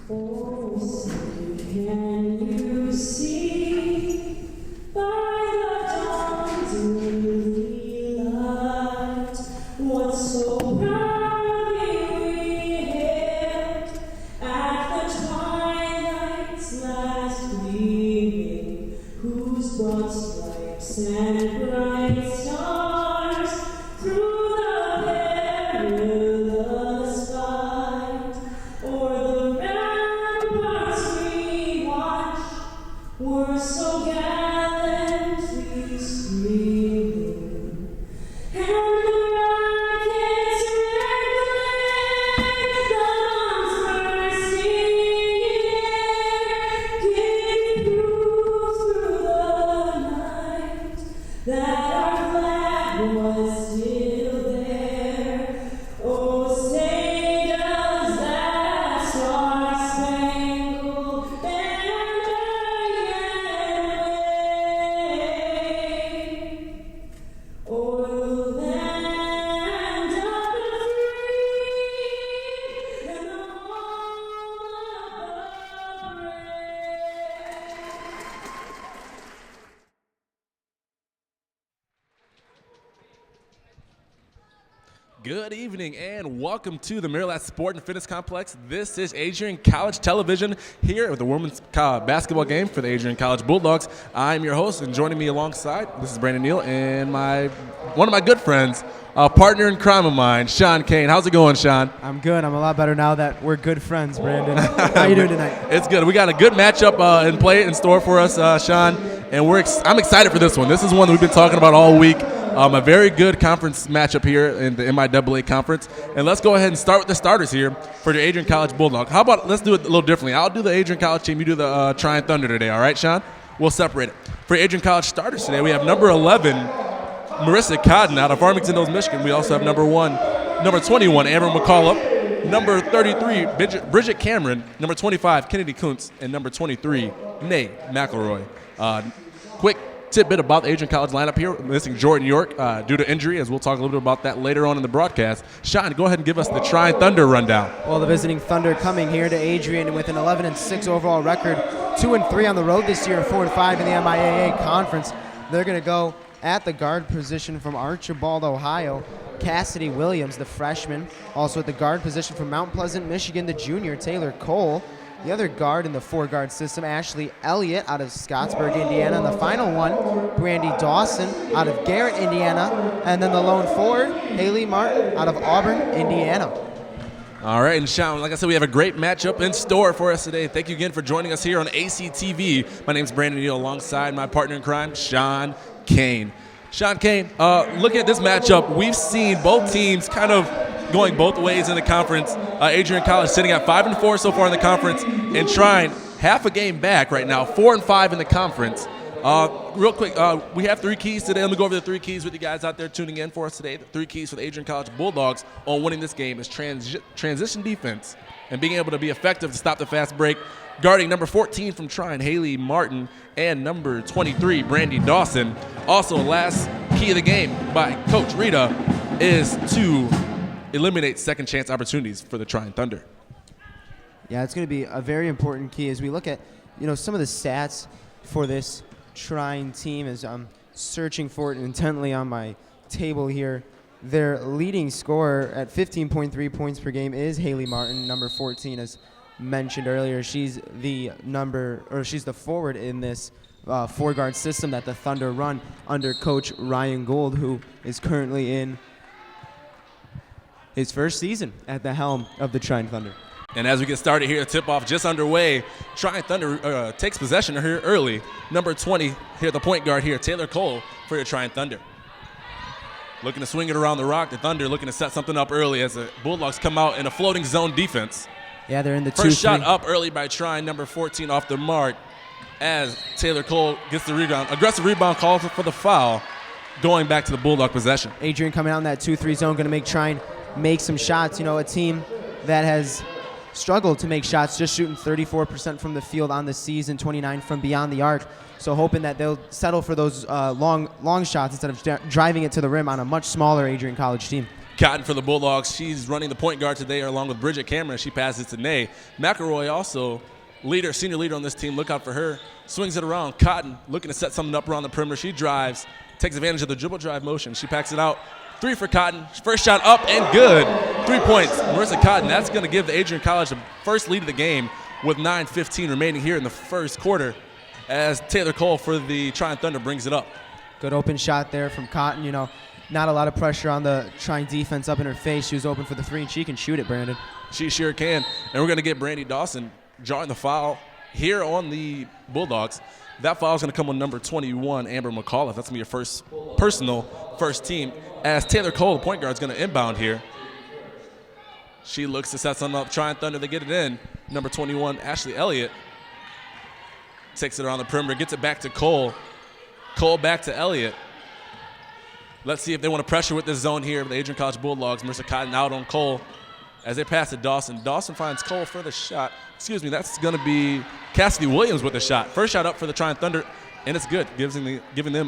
Oh, say, can you see by the dawn's early light what so proudly we hailed at the twilight's last gleaming, whose broad stripes and bright stars through the perilous fight o'er the ramparts we watched were so gallantly streaming, and the rocket's red glare, the bombs bursting in air, gave proof through the night that our flag was still there. Oh, say does that star-spangled banner yet wave o'er the land of the free and the home of the brave? Good evening and welcome to the Mirror Sport and Fitness Complex. This is Adrian College Television here with the women's basketball game for the Adrian College Bulldogs. I'm your host, and joining me alongside, this is Brandon Neal and one of my good friends, partner in crime of mine, Sean Kane. How's it going, Sean? I'm good. I'm a lot better now that we're good friends, Brandon. How you doing tonight? It's good. We got a good matchup in store for us, Sean, and I'm excited for this one. This is one that we've been talking about all week. A very good conference matchup here in the MIAA conference. And let's go ahead and start with the starters here for the Adrian College Bulldog. How about let's do it a little differently. I'll do the Adrian College team. You do the Trine Thunder today, all right, Sean? We'll separate it. For Adrian College starters today, we have number 11, Marissa Cotton out of Farmington Hills, Michigan. We also have number 21, Amber McCullough. Number 33, Bridget Cameron. Number 25, Kennedy Kuntz. And number 23, Nay McElroy. Quick tidbit about the Adrian College lineup here, missing Jordan York due to injury, as we'll talk a little bit about that later on in the broadcast. Sean, go ahead and give us the Trine Thunder rundown. Well, the visiting Thunder coming here to Adrian with an 11-6 overall record, 2-3 on the road this year, 4-5 in the MIAA conference. They're going to go at the guard position from Archibald, Ohio, Cassidy Williams, the freshman. Also at the guard position from Mount Pleasant, Michigan, the junior, Taylor Cole. The other guard in the four-guard system, Ashley Elliott out of Scottsburg, Indiana. And the final one, Brandy Dawson out of Garrett, Indiana. And then the lone forward, Haley Martin out of Auburn, Indiana. All right, and Sean, like I said, we have a great matchup in store for us today. Thank you again for joining us here on ACTV. My name is Brandon Neal, alongside my partner in crime, Sean Kane. Sean Kane, looking at this matchup, we've seen both teams kind of going both ways in the conference. Adrian College sitting at 5-4 so far in the conference, and Trine half a game back right now, 4-5 in the conference. Real quick, we have three keys today. Let me go over the three keys with you guys out there tuning in for us today. The three keys for the Adrian College Bulldogs on winning this game is transition defense and being able to be effective to stop the fast break. Guarding number 14 from Trine, Haley Martin, and number 23, Brandy Dawson. Also, last key of the game by Coach Rita is to eliminate second chance opportunities for the Trine Thunder. Yeah, it's going to be a very important key as we look at, some of the stats for this Trine team as I'm searching for it intently on my table here. Their leading scorer at 15.3 points per game is Haley Martin, number 14, as mentioned earlier. She's the forward in this four-guard system that the Thunder run under Coach Ryan Gould, who is currently in his first season at the helm of the Trine Thunder. And as we get started here, the tip-off just underway. Trine Thunder takes possession here early. Number 20 here, the point guard here, Taylor Cole for the Trine Thunder. Looking to swing it around the rock. The Thunder looking to set something up early as the Bulldogs come out in a floating zone defense. Yeah, they're in the first shot up early by Trine, number 14 off the mark as Taylor Cole gets the rebound. Aggressive rebound call for the foul, going back to the Bulldog possession. Adrian coming out in that 2-3 zone, going to make Trine make some shots. A team that has struggled to make shots, just shooting 34% from the field on the season, 29 from beyond the arc. So hoping that they'll settle for those long shots instead of driving it to the rim on a much smaller Adrian College team. Cotton for the Bulldogs. She's running the point guard today along with Bridget Cameron. She passes to Nay. McElroy also senior leader on this team. Look out for her. Swings it around. Cotton looking to set something up around the perimeter. She drives, takes advantage of the dribble drive motion. She packs it out. 3 for Cotton. First shot up and good. 3 points. Marissa Cotton. That's going to give the Adrian College the first lead of the game with 9:15 remaining here in the first quarter as Taylor Cole for the Trine Thunder brings it up. Good open shot there from Cotton. You know, not a lot of pressure on the Trine defense up in her face. She was open for the 3, and she can shoot it, Brandon. She sure can. And we're going to get Brandy Dawson drawing the foul here on the Bulldogs. That foul is going to come on number 21, Amber McAuliffe. That's going to be your first team. As Taylor Cole, the point guard, is going to inbound here. She looks to set something up. Trine Thunder, they get it in. Number 21, Ashley Elliott, takes it around the perimeter, gets it back to Cole. Cole back to Elliott. Let's see if they want to pressure with this zone here. The Adrian College Bulldogs, Marissa Cotton out on Cole as they pass to Dawson. Dawson finds Cole for the shot. Excuse me, that's going to be Cassidy Williams with the shot. First shot up for the Trine Thunder, and it's good, giving them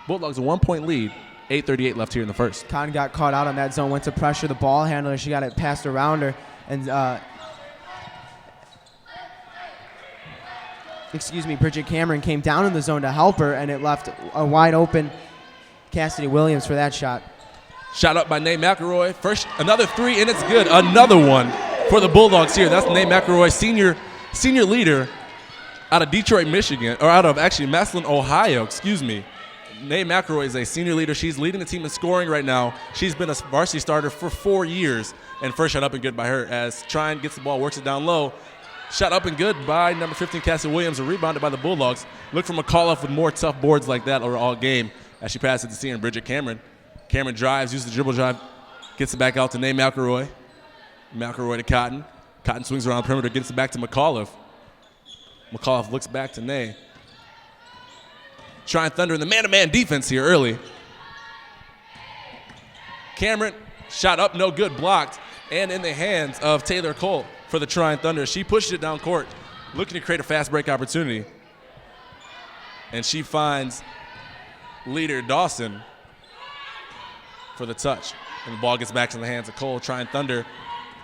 Bulldogs a 1-point lead. 8:38 left here in the first. Cotton got caught out on that zone, went to pressure the ball handler. She got it passed around her, and Bridget Cameron came down in the zone to help her, and it left a wide open Cassidy Williams for that shot. Shot up by Nay McElroy. First, another 3, and it's good. Another one for the Bulldogs here. That's Nay McElroy, senior leader out of Detroit, Michigan, or out of actually Massillon, Ohio. Excuse me. Nay McElroy is a senior leader. She's leading the team in scoring right now. She's been a varsity starter for 4 years. And first shot up and good by her as Trine gets the ball, works it down low. Shot up and good by number 15, Cassie Williams, and rebounded by the Bulldogs. Look for McAuliffe with more tough boards like that over all game as she passes it to senior Bridget Cameron. Cameron drives, uses the dribble drive, gets it back out to Nay McElroy. McElroy to Cotton. Cotton swings around the perimeter, gets it back to McAuliffe. McAuliffe looks back to Nay. Trine Thunder in the man-to-man defense here early. Cameron, shot up, no good, blocked, and in the hands of Taylor Cole for the Trine Thunder. She pushes it down court, looking to create a fast break opportunity. And she finds leader Dawson for the touch. And the ball gets back to the hands of Cole. Trine Thunder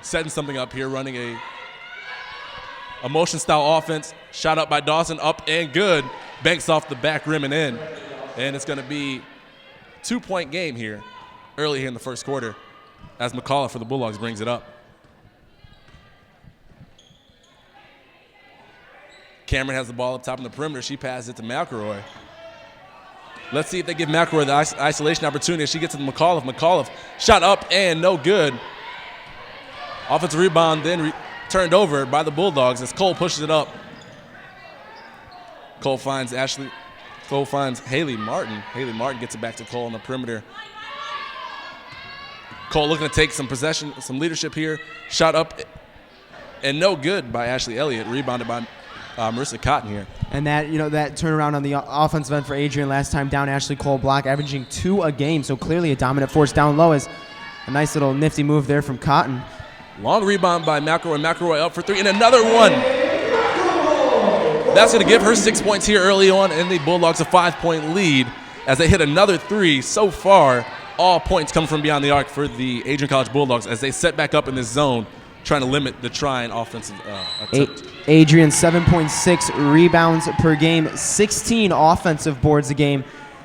setting something up here, running a motion-style offense. Shot up by Dawson, up and good. Banks off the back rim and in. And it's going to be 2-point game here early here in the first quarter as McAuliffe for the Bulldogs brings it up. Cameron has the ball up top in the perimeter. She passes it to McElroy. Let's see if they give McElroy the isolation opportunity. She gets it to McAuliffe. McAuliffe shot up and no good. Offensive rebound then turned over by the Bulldogs as Cole pushes it up. Cole finds Haley Martin. Haley Martin gets it back to Cole on the perimeter. Cole looking to take some possession, some leadership here. Shot up and no good by Ashley Elliott. Rebounded by Marissa Cotton here. And that turnaround on the offensive end for Adrian last time down, Ashley Cole block, averaging 2 a game. So clearly a dominant force down low is a nice little nifty move there from Cotton. Long rebound by McElroy. McElroy up for 3 and another one. That's going to give her 6 points here early on, and the Bulldogs a 5-point lead as they hit another 3. So far, all points come from beyond the arc for the Adrian College Bulldogs as they set back up in this zone, trying to limit the Trine offensive attempt. Adrian, 7.6 rebounds per game, 16 offensive boards a game.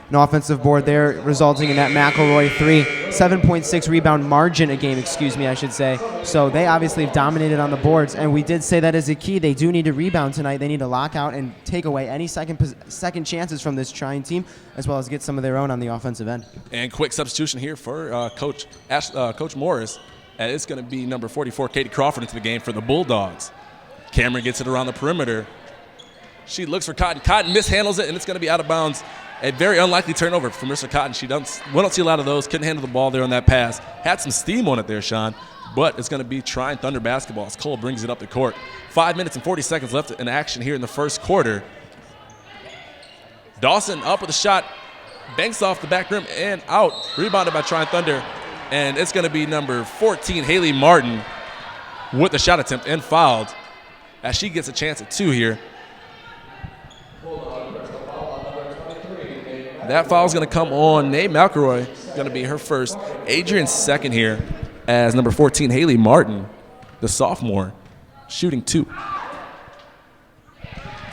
An offensive board there resulting in that McElroy 3. 7.6 rebound margin a game, I should say. So they obviously have dominated on the boards, and we did say that as a key. They do need to rebound tonight. They need to lock out and take away any second chances from this Trine team, as well as get some of their own on the offensive end. And quick substitution here for Coach Morris. And it's going to be number 44, Katie Crawford, into the game for the Bulldogs. Cameron gets it around the perimeter. She looks for Cotton. Cotton mishandles it, and it's going to be out of bounds. A very unlikely turnover for Marissa Cotton. We don't see a lot of those. Couldn't handle the ball there on that pass. Had some steam on it there, Sean. But it's going to be Trine Thunder basketball as Cole brings it up the court. 5 minutes and 40 seconds left in action here in the first quarter. Dawson up with a shot. Banks off the back rim and out. Rebounded by Trine Thunder. And it's going to be number 14, Haley Martin, with the shot attempt and fouled as she gets a chance at 2 here. That foul is going to come on Nate McElroy. going to be her first. Adrian's second here as number 14, Haley Martin, the sophomore, shooting 2.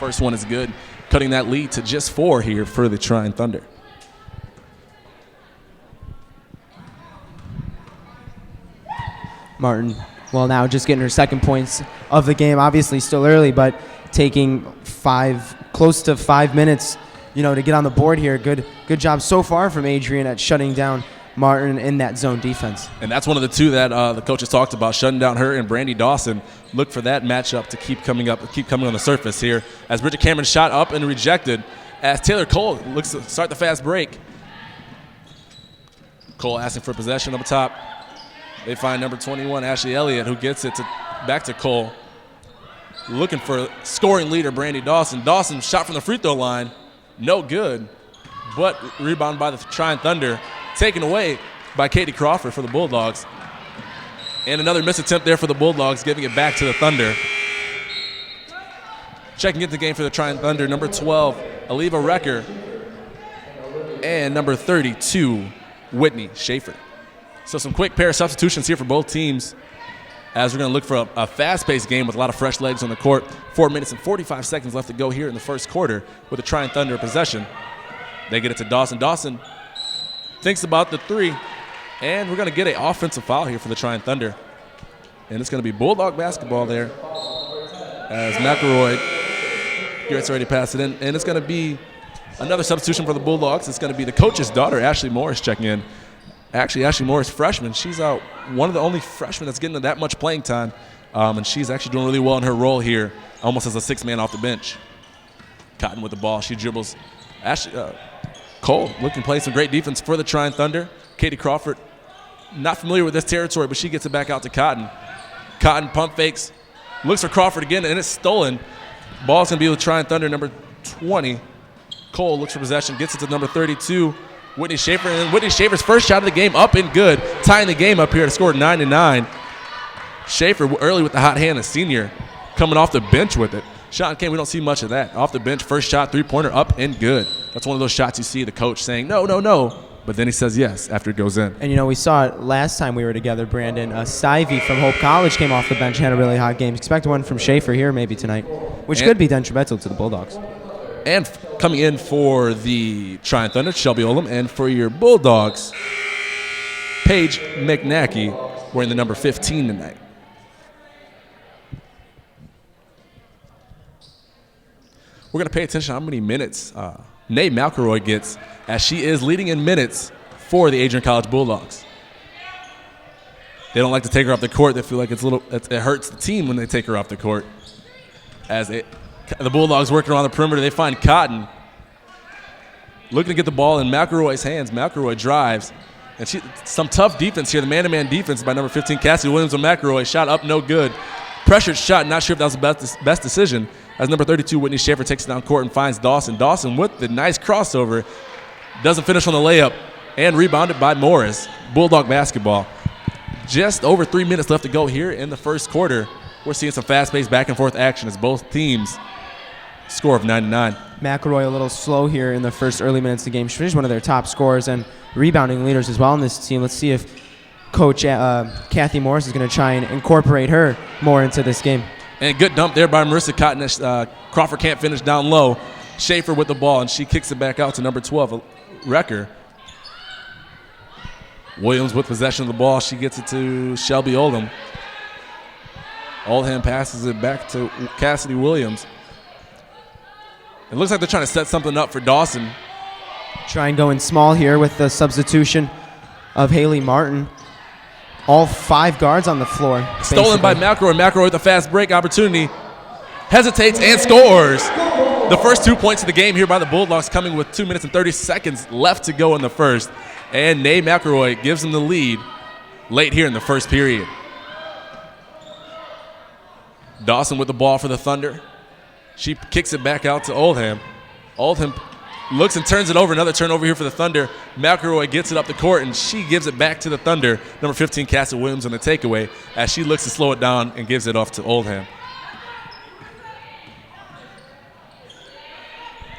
First one is good, cutting that lead to just 4 here for the Trine Thunder. Martin, well, now just getting her second points of the game. Obviously still early, but taking close to 5 minutes, to get on the board here. Good job so far from Adrian at shutting down Martin in that zone defense. And that's one of the two that the coaches talked about, shutting down her and Brandy Dawson. Look for that matchup to keep coming on the surface here. As Bridget Cameron shot up and rejected, as Taylor Cole looks to start the fast break. Cole asking for possession up top. They find number 21, Ashley Elliott, who gets it back to Cole. Looking for scoring leader, Brandy Dawson. Dawson shot from the free throw line. No good, but rebound by the Trine Thunder. Taken away by Katie Crawford for the Bulldogs. And another missed attempt there for the Bulldogs, giving it back to the Thunder. Checking into the game for the Trine Thunder, number 12, Aliva Recker. And number 32, Whitney Schaefer. So some quick pair of substitutions here for both teams as we're going to look for a fast-paced game with a lot of fresh legs on the court. 4 minutes and 45 seconds left to go here in the first quarter with the Trine Thunder possession. They get it to Dawson. Dawson thinks about the 3, and we're going to get an offensive foul here for the Trine Thunder. And it's going to be Bulldog basketball there as McElroy gets ready to pass it in. And it's going to be another substitution for the Bulldogs. It's going to be the coach's daughter, Ashley Morris, checking in. Actually, Ashley Morris, freshman. She's one of the only freshmen that's getting that much playing time. And she's actually doing really well in her role here, almost as a 6-man off the bench. Cotton with the ball. She dribbles. Cole looking to play some great defense for the Trine Thunder. Katie Crawford, not familiar with this territory, but she gets it back out to Cotton. Cotton pump fakes, looks for Crawford again, and it's stolen. Ball's going to be with Trine Thunder, number 20. Cole looks for possession, gets it to number 32, Whitney Schaefer. And then Whitney Schaefer's first shot of the game up and good, tying the game up here to score 9-9. Schaefer early with the hot hand, a senior, coming off the bench with it. Sean Kane, we don't see much of that. Off the bench, first shot, 3-pointer, up and good. That's one of those shots you see the coach saying, no, no, no. But then he says yes after it goes in. And, we saw it last time we were together, Brandon. Stivey from Hope College came off the bench, had a really hot game. Expect one from Schaefer here maybe tonight, which could be detrimental to the Bulldogs. And coming in for the Trine Thunder, Shelby Olam. And for your Bulldogs, Paige McNackey, wearing the number 15 tonight. We're going to pay attention to how many minutes Nay McElroy gets, as she is leading in minutes for the Adrian College Bulldogs. They don't like to take her off the court. They feel like it hurts the team when they take her off the court. As the Bulldogs working around the perimeter, they find Cotton looking to get the ball in McElroy's hands. McElroy drives. And some tough defense here, the man-to-man defense by number 15, Cassidy Williams on McElroy. Shot up, no good. Pressured shot, not sure if that was the best decision. As number 32, Whitney Schaefer takes it down court and finds Dawson. Dawson with the nice crossover. Doesn't finish on the layup. And rebounded by Morris. Bulldog basketball. Just over 3 minutes left to go here in the first quarter. We're seeing some fast-paced back-and-forth action as both teams score of 9-9. McElroy a little slow here in the first early minutes of the game. She's one of their top scorers and rebounding leaders as well on this team. Let's see if Coach Kathy Morris is going to try and incorporate her more into this game. And good dump there by Marissa Cotton. Crawford can't finish down low. Schaefer with the ball, and she kicks it back out to number 12, Recker. Williams with possession of the ball. She gets it to Shelby Oldham. Oldham passes it back to Cassidy Williams. It looks like they're trying to set something up for Dawson. Try and go in small here with the substitution of Haley Martin. All 5 guards on the floor. Stolen by McElroy. McElroy with a fast break opportunity. Hesitates and scores. The first 2 points of the game here by the Bulldogs, coming with 2 minutes and 30 seconds left to go in the first. And Nay McElroy gives them the lead late here in the first period. Dawson with the ball for the Thunder. She kicks it back out to Oldham. Oldham looks and turns it over. Another turnover here for the Thunder. McElroy gets it up the court, and she gives it back to the Thunder. Number 15, Cassidy Williams on the takeaway, as she looks to slow it down and gives it off to Oldham.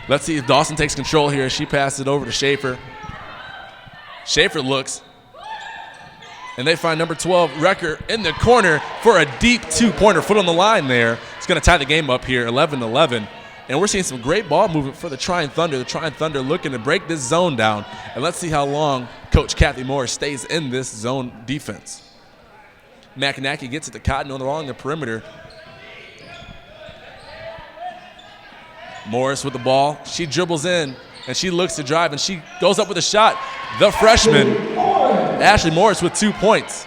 Let's see if Dawson takes control here. She passes it over to Schaefer. Schaefer looks, and they find number 12, Recker, in the corner for a deep two-pointer. Foot on the line there. It's going to tie the game up here, 11-11. And we're seeing some great ball movement for the Trine Thunder. The Trine Thunder looking to break this zone down. And let's see how long Coach Kathy Moore stays in this zone defense. McNackey gets it to Cotton along the perimeter. Morris with the ball. She dribbles in, and she looks to drive, and she goes up with a shot. The freshman, Ashley Morris, with 2 points.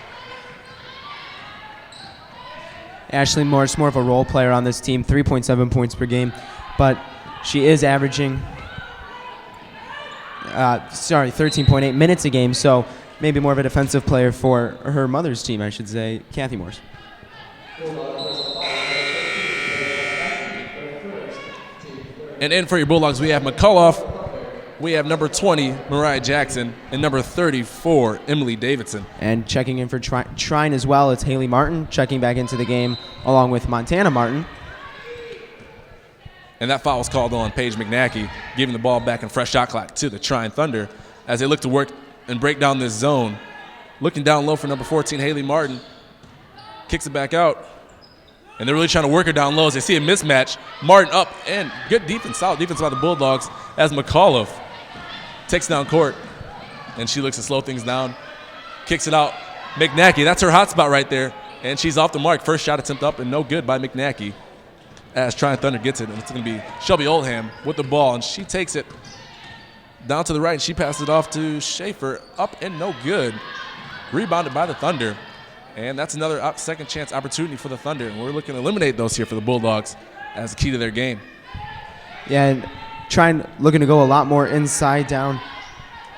Ashley Morris, more of a role player on this team, 3.7 points per game. But she is averaging, 13.8 minutes a game, so maybe more of a defensive player for her mother's team, I should say, Kathy Morris. And in for your Bulldogs, we have McCullough, we have number 20, Mariah Jackson, and number 34, Emily Davidson. And checking in for Trine as well, it's Haley Martin checking back into the game along with Montana Martin. And that foul was called on Paige McNackey, giving the ball back in fresh shot clock to the Trine Thunder as they look to work and break down this zone. Looking down low for number 14, Haley Martin. Kicks it back out. And they're really trying to work her down low as they see a mismatch. Martin up, and good defense, solid defense by the Bulldogs as McAuliffe takes down court. And she looks to slow things down. Kicks it out. McNackey, that's her hot spot right there. And she's off the mark. First shot attempt up and no good by McNackey. As Trine Thunder gets it, and it's going to be Shelby Oldham with the ball, and she takes it down to the right, and she passes it off to Schaefer, up and no good. Rebounded by the Thunder, and that's another second chance opportunity for the Thunder, and we're looking to eliminate those here for the Bulldogs as a key to their game. Yeah, and Trine looking to go a lot more inside down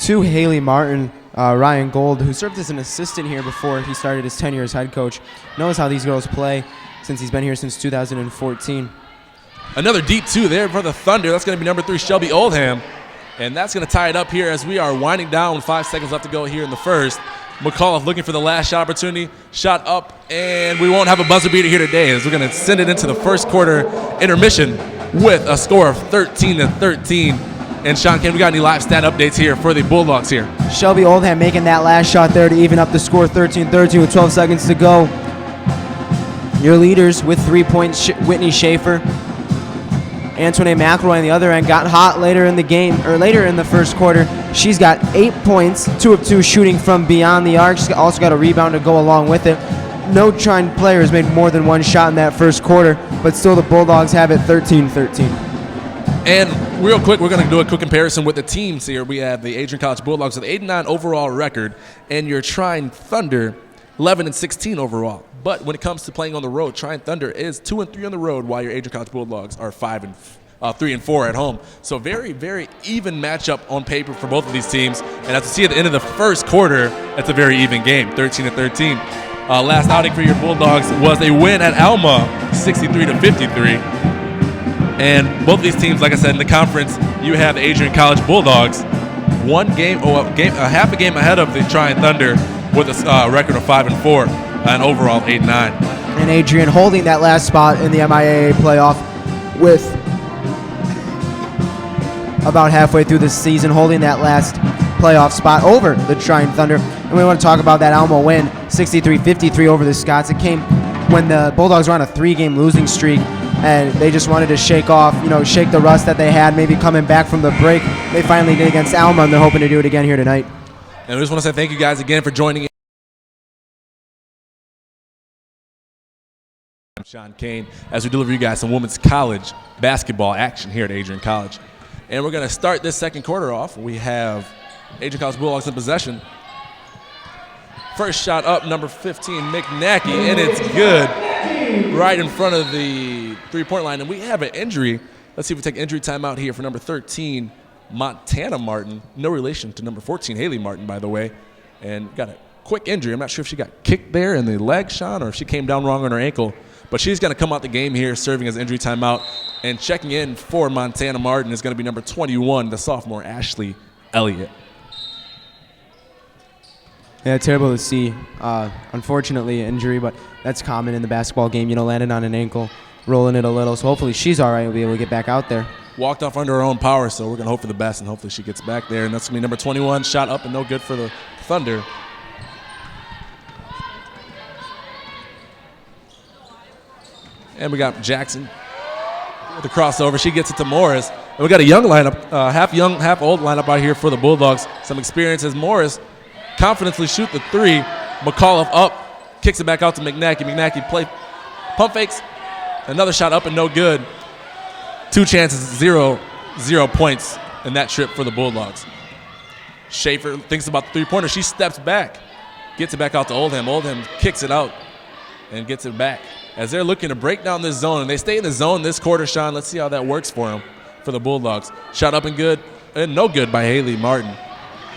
to Haley Martin. Ryan Gold, who served as an assistant here before he started his tenure as head coach, knows how these girls play since he's been here since 2014. Another deep two there for the Thunder. That's going to be number 3, Shelby Oldham. And that's going to tie it up here as we are winding down with 5 seconds left to go here in the first. McAuliffe looking for the last shot opportunity. Shot up, and we won't have a buzzer beater here today as we're going to send it into the first quarter intermission with a score of 13-13. And Sean, Kane, we got any live stat updates here for the Bulldogs here? Shelby Oldham making that last shot there to even up the score, 13-13 with 12 seconds to go. Your leaders with 3 points, Whitney Schaefer. Antoinette McElroy on the other end got hot later in the game, or later in the first quarter. She's got 8 points, 2 of 2 shooting from beyond the arc. She's also got a rebound to go along with it. No Trine player has made more than 1 shot in that first quarter, but still the Bulldogs have it 13-13. And real quick, we're going to do a quick comparison with the teams here. We have the Adrian College Bulldogs with 8-9 overall record, and your Trine Thunder 11-16 overall. But when it comes to playing on the road, Trine Thunder is 2-3 on the road, while your Adrian College Bulldogs are 3-4 at home. So very, very even matchup on paper for both of these teams. And as you see at the end of the first quarter, it's a very even game, 13-13. Last outing for your Bulldogs was a win at Alma, 63-53. And both of these teams, like I said, in the conference, you have the Adrian College Bulldogs half a game ahead of the Trine Thunder with a record of 5-4 and overall 8-9. And Adrian holding that last spot in the MIAA playoff with about halfway through the season, holding that last playoff spot over the Trine Thunder. And we want to talk about that Alma win, 63-53 over the Scots. It came when the Bulldogs were on a 3-game losing streak, and they just wanted to shake the rust that they had, maybe coming back from the break. They finally did against Alma, and they're hoping to do it again here tonight. And we just want to say thank you guys again for joining in. I'm Sean Kane as we deliver you guys some women's college basketball action here at Adrian College. And we're going to start this second quarter off. We have Adrian College Bulldogs in possession. First shot up, number 15, McNackey, and it's good right in front of the three-point line. And we have an injury. Let's see if we take injury timeout here for number 13, Montana Martin. No relation to number 14, Haley Martin, by the way. And got a quick injury. I'm not sure if she got kicked there in the leg, Sean, or if she came down wrong on her ankle. But she's going to come out the game here serving as injury timeout. And checking in for Montana Martin is going to be number 21, the sophomore, Ashley Elliott. Yeah, terrible to see. Unfortunately, injury, but that's common in the basketball game. Landing on an ankle, rolling it a little. So hopefully she's all right. We'll be able to get back out there. walked off under her own power, so we're going to hope for the best, and hopefully she gets back there. And that's going to be number 21, shot up and no good for the Thunder. And we got Jackson with the crossover. She gets it to Morris. And we got a young lineup, half young, half old lineup out here for the Bulldogs. Some experience as Morris confidently shoot the three. McAuliffe up, kicks it back out to McNacky. McNacky play pump fakes. Another shot up and no good. 2 chances, 0 points in that trip for the Bulldogs. Schaefer thinks about the three-pointer. She steps back, gets it back out to Oldham. Oldham kicks it out and gets it back. As they're looking to break down this zone, and they stay in the zone this quarter, Sean. Let's see how that works for them, for the Bulldogs. Shot up and good, and no good by Haley Martin.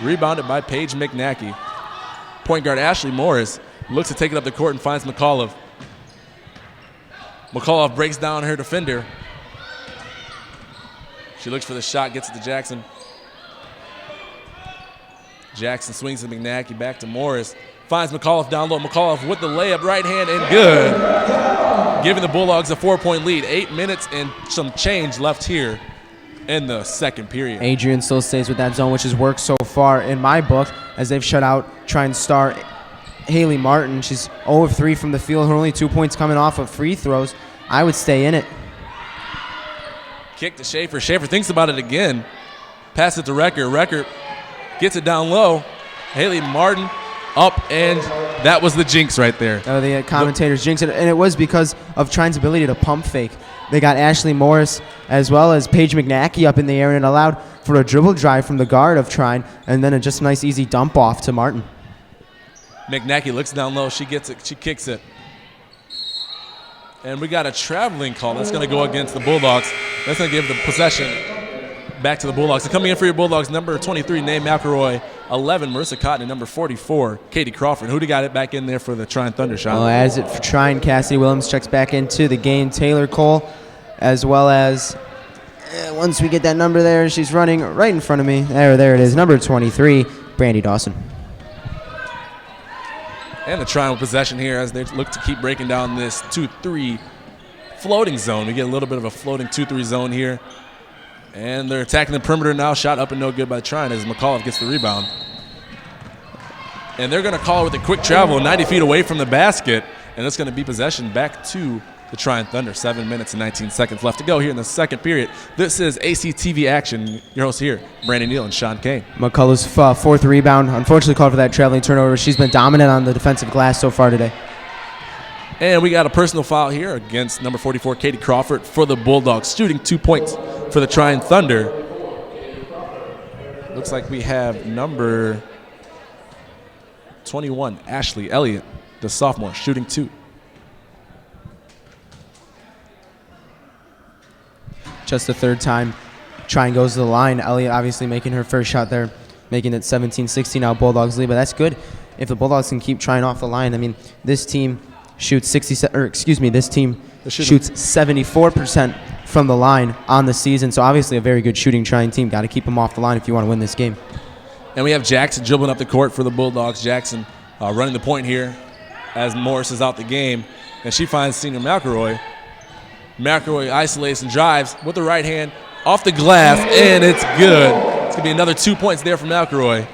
Rebounded by Paige McNacky. Point guard Ashley Morris looks to take it up the court and finds McAuliffe. McAuliffe breaks down her defender. She looks for the shot, gets it to Jackson. Jackson swings to McNacky, back to Morris. Finds McAuliffe down low. McAuliffe with the layup, right hand, and good. Giving the Bulldogs a 4-point lead. 8 minutes and some change left here in the second period. Adrian still stays with that zone, which has worked so far in my book, as they've shut out Trine star Haley Martin. She's 0 of 3 from the field. Her only 2 points coming off of free throws. I would stay in it. Kick to Schaefer. Schaefer thinks about it again. Pass it to Recker. Recker gets it down low. Haley Martin up, and that was the jinx right there. The commentators jinxed it, and it was because of Trine's ability to pump fake. They got Ashley Morris as well as Paige McNacky up in the air, and it allowed for a dribble drive from the guard of Trine, and then a just nice easy dump off to Martin. McNacky looks down low. She gets it. She kicks it. And we got a traveling call. That's going to go against the Bulldogs. That's going to give the possession back to the Bulldogs. So coming in for your Bulldogs, number 23, Nate McElroy. 11, Marissa Cotton. And number 44, Katie Crawford. Who got it back in there for the Trine Thunder shot? Well, as it for Trine, Cassidy Williams checks back into the game. Taylor Cole, as well as once we get that number there, she's running right in front of me. There it is. Number 23, Brandy Dawson. And the Trine with possession here as they look to keep breaking down this 2-3 floating zone. We get a little bit of a floating 2-3 zone here. And they're attacking the perimeter now. Shot up and no good by Trine as McAuliffe gets the rebound. And they're going to call it with a quick travel 90 feet away from the basket. And it's going to be possession back to the Trine Thunder. 7 minutes and 19 seconds left to go here in the second period. This is ACTV Action. Your hosts here, Brandon Neal and Sean Kane. McCullough's fourth rebound. Unfortunately called for that traveling turnover. She's been dominant on the defensive glass so far today. And we got a personal foul here against number 44, Katie Crawford, for the Bulldogs, shooting 2 points for the Trine Thunder. Looks like we have number 21, Ashley Elliott, the sophomore, shooting 2. Just the third time Trine goes to the line. Elliott obviously making her first shot there, making it 17-16 now Bulldogs lead, but that's good if the Bulldogs can keep Trine off the line. I mean, this team shoots 74% from the line on the season, so obviously a very good shooting Trine team. Got to keep them off the line if you want to win this game. And we have Jackson dribbling up the court for the Bulldogs. Jackson running the point here as Morris is out the game, and she finds senior McElroy. McElroy isolates and drives with the right hand off the glass, and it's good. It's going to be another 2 points there from McElroy.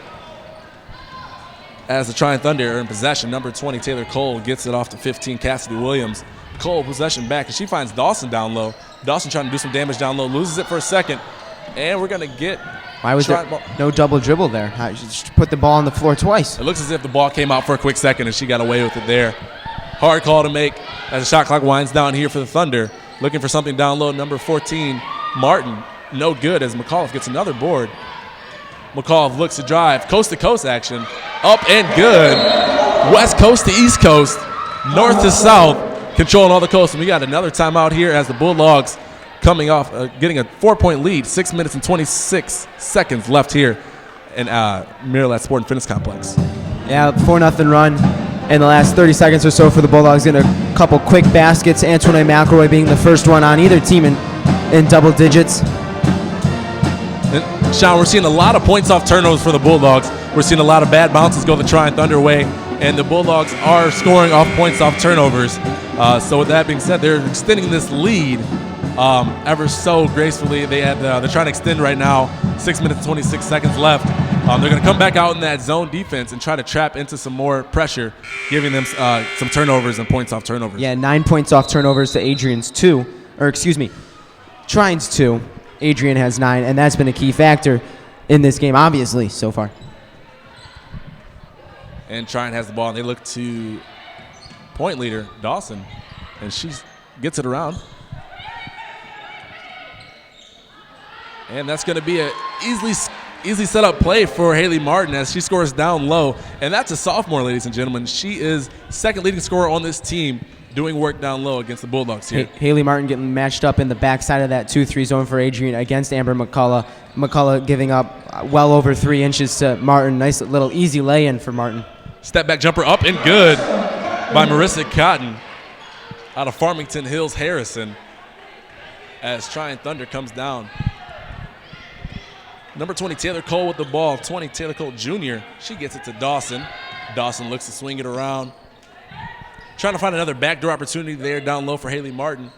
As the Trine Thunder are in possession, number 20, Taylor Cole, gets it off to 15, Cassidy Williams. Cole possession back, and she finds Dawson down low. Dawson trying to do some damage down low, loses it for a second, and we're going to get... Why was there no double dribble there? She just put the ball on the floor twice. It looks as if the ball came out for a quick second, and she got away with it there. Hard call to make as the shot clock winds down here for the Thunder. Looking for something down low, number 14, Martin. No good as McAuliffe gets another board. McAuliffe looks to drive, coast-to-coast action. Up and good. West coast to east coast, north to south, controlling all the coast. And we got another timeout here as the Bulldogs coming off, getting a 4-point lead, 6 minutes and 26 seconds left here in Mirrorland Sport and Fitness Complex. Yeah, 4-0 run in the last 30 seconds or so for the Bulldogs. Getting a couple quick baskets. Antoinette McElroy being the first one on either team in double digits. And Sean, we're seeing a lot of points off turnovers for the Bulldogs. We're seeing a lot of bad bounces go the Trine Thunder way, and the Bulldogs are scoring off points off turnovers. So with that being said, they're extending this lead ever so gracefully. They're trying to extend right now. 6 minutes, 26 seconds left. They're going to come back out in that zone defense and try to trap into some more pressure, giving them some turnovers and points off turnovers. Yeah, 9 points off turnovers to Adrian's 2. Or excuse me, Trine's 2. Adrian has 9, and that's been a key factor in this game, obviously, so far. And Trine has the ball, and they look to point leader, Dawson, and she gets it around. And that's going to be an easily set up play for Haley Martin as she scores down low. And that's a sophomore, ladies and gentlemen. She is second leading scorer on this team, doing work down low against the Bulldogs here. Haley Martin getting matched up in the backside of that 2-3 zone for Adrian against Amber McCullough. McCullough giving up well over 3 inches to Martin. Nice little easy lay-in for Martin. Step back jumper up and good by Marissa Cotton out of Farmington Hills Harrison as Trine Thunder comes down. Number 20, Taylor Cole with the ball. 20, Taylor Cole Jr. She gets it to Dawson. Dawson looks to swing it around. Trying to find another backdoor opportunity there down low for Haley Martin.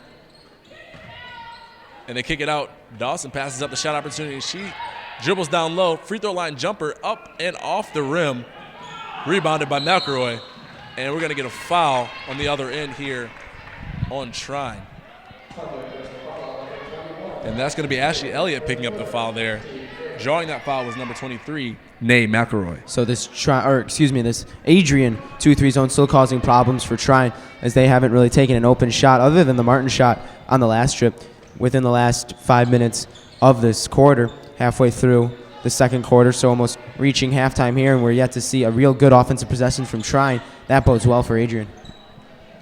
And they kick it out. Dawson passes up the shot opportunity. She dribbles down low. Free throw line jumper up and off the rim. Rebounded by McElroy. And we're going to get a foul on the other end here on Trine. And that's going to be Ashley Elliott picking up the foul there. Drawing that foul was number 23, Nay McElroy. So this Adrian 2-3 zone still causing problems for Trine as they haven't really taken an open shot other than the Martin shot on the last trip within the last 5 minutes of this quarter, halfway through the second quarter, so almost reaching halftime here, and we're yet to see a real good offensive possession from Trine. That bodes well for Adrian.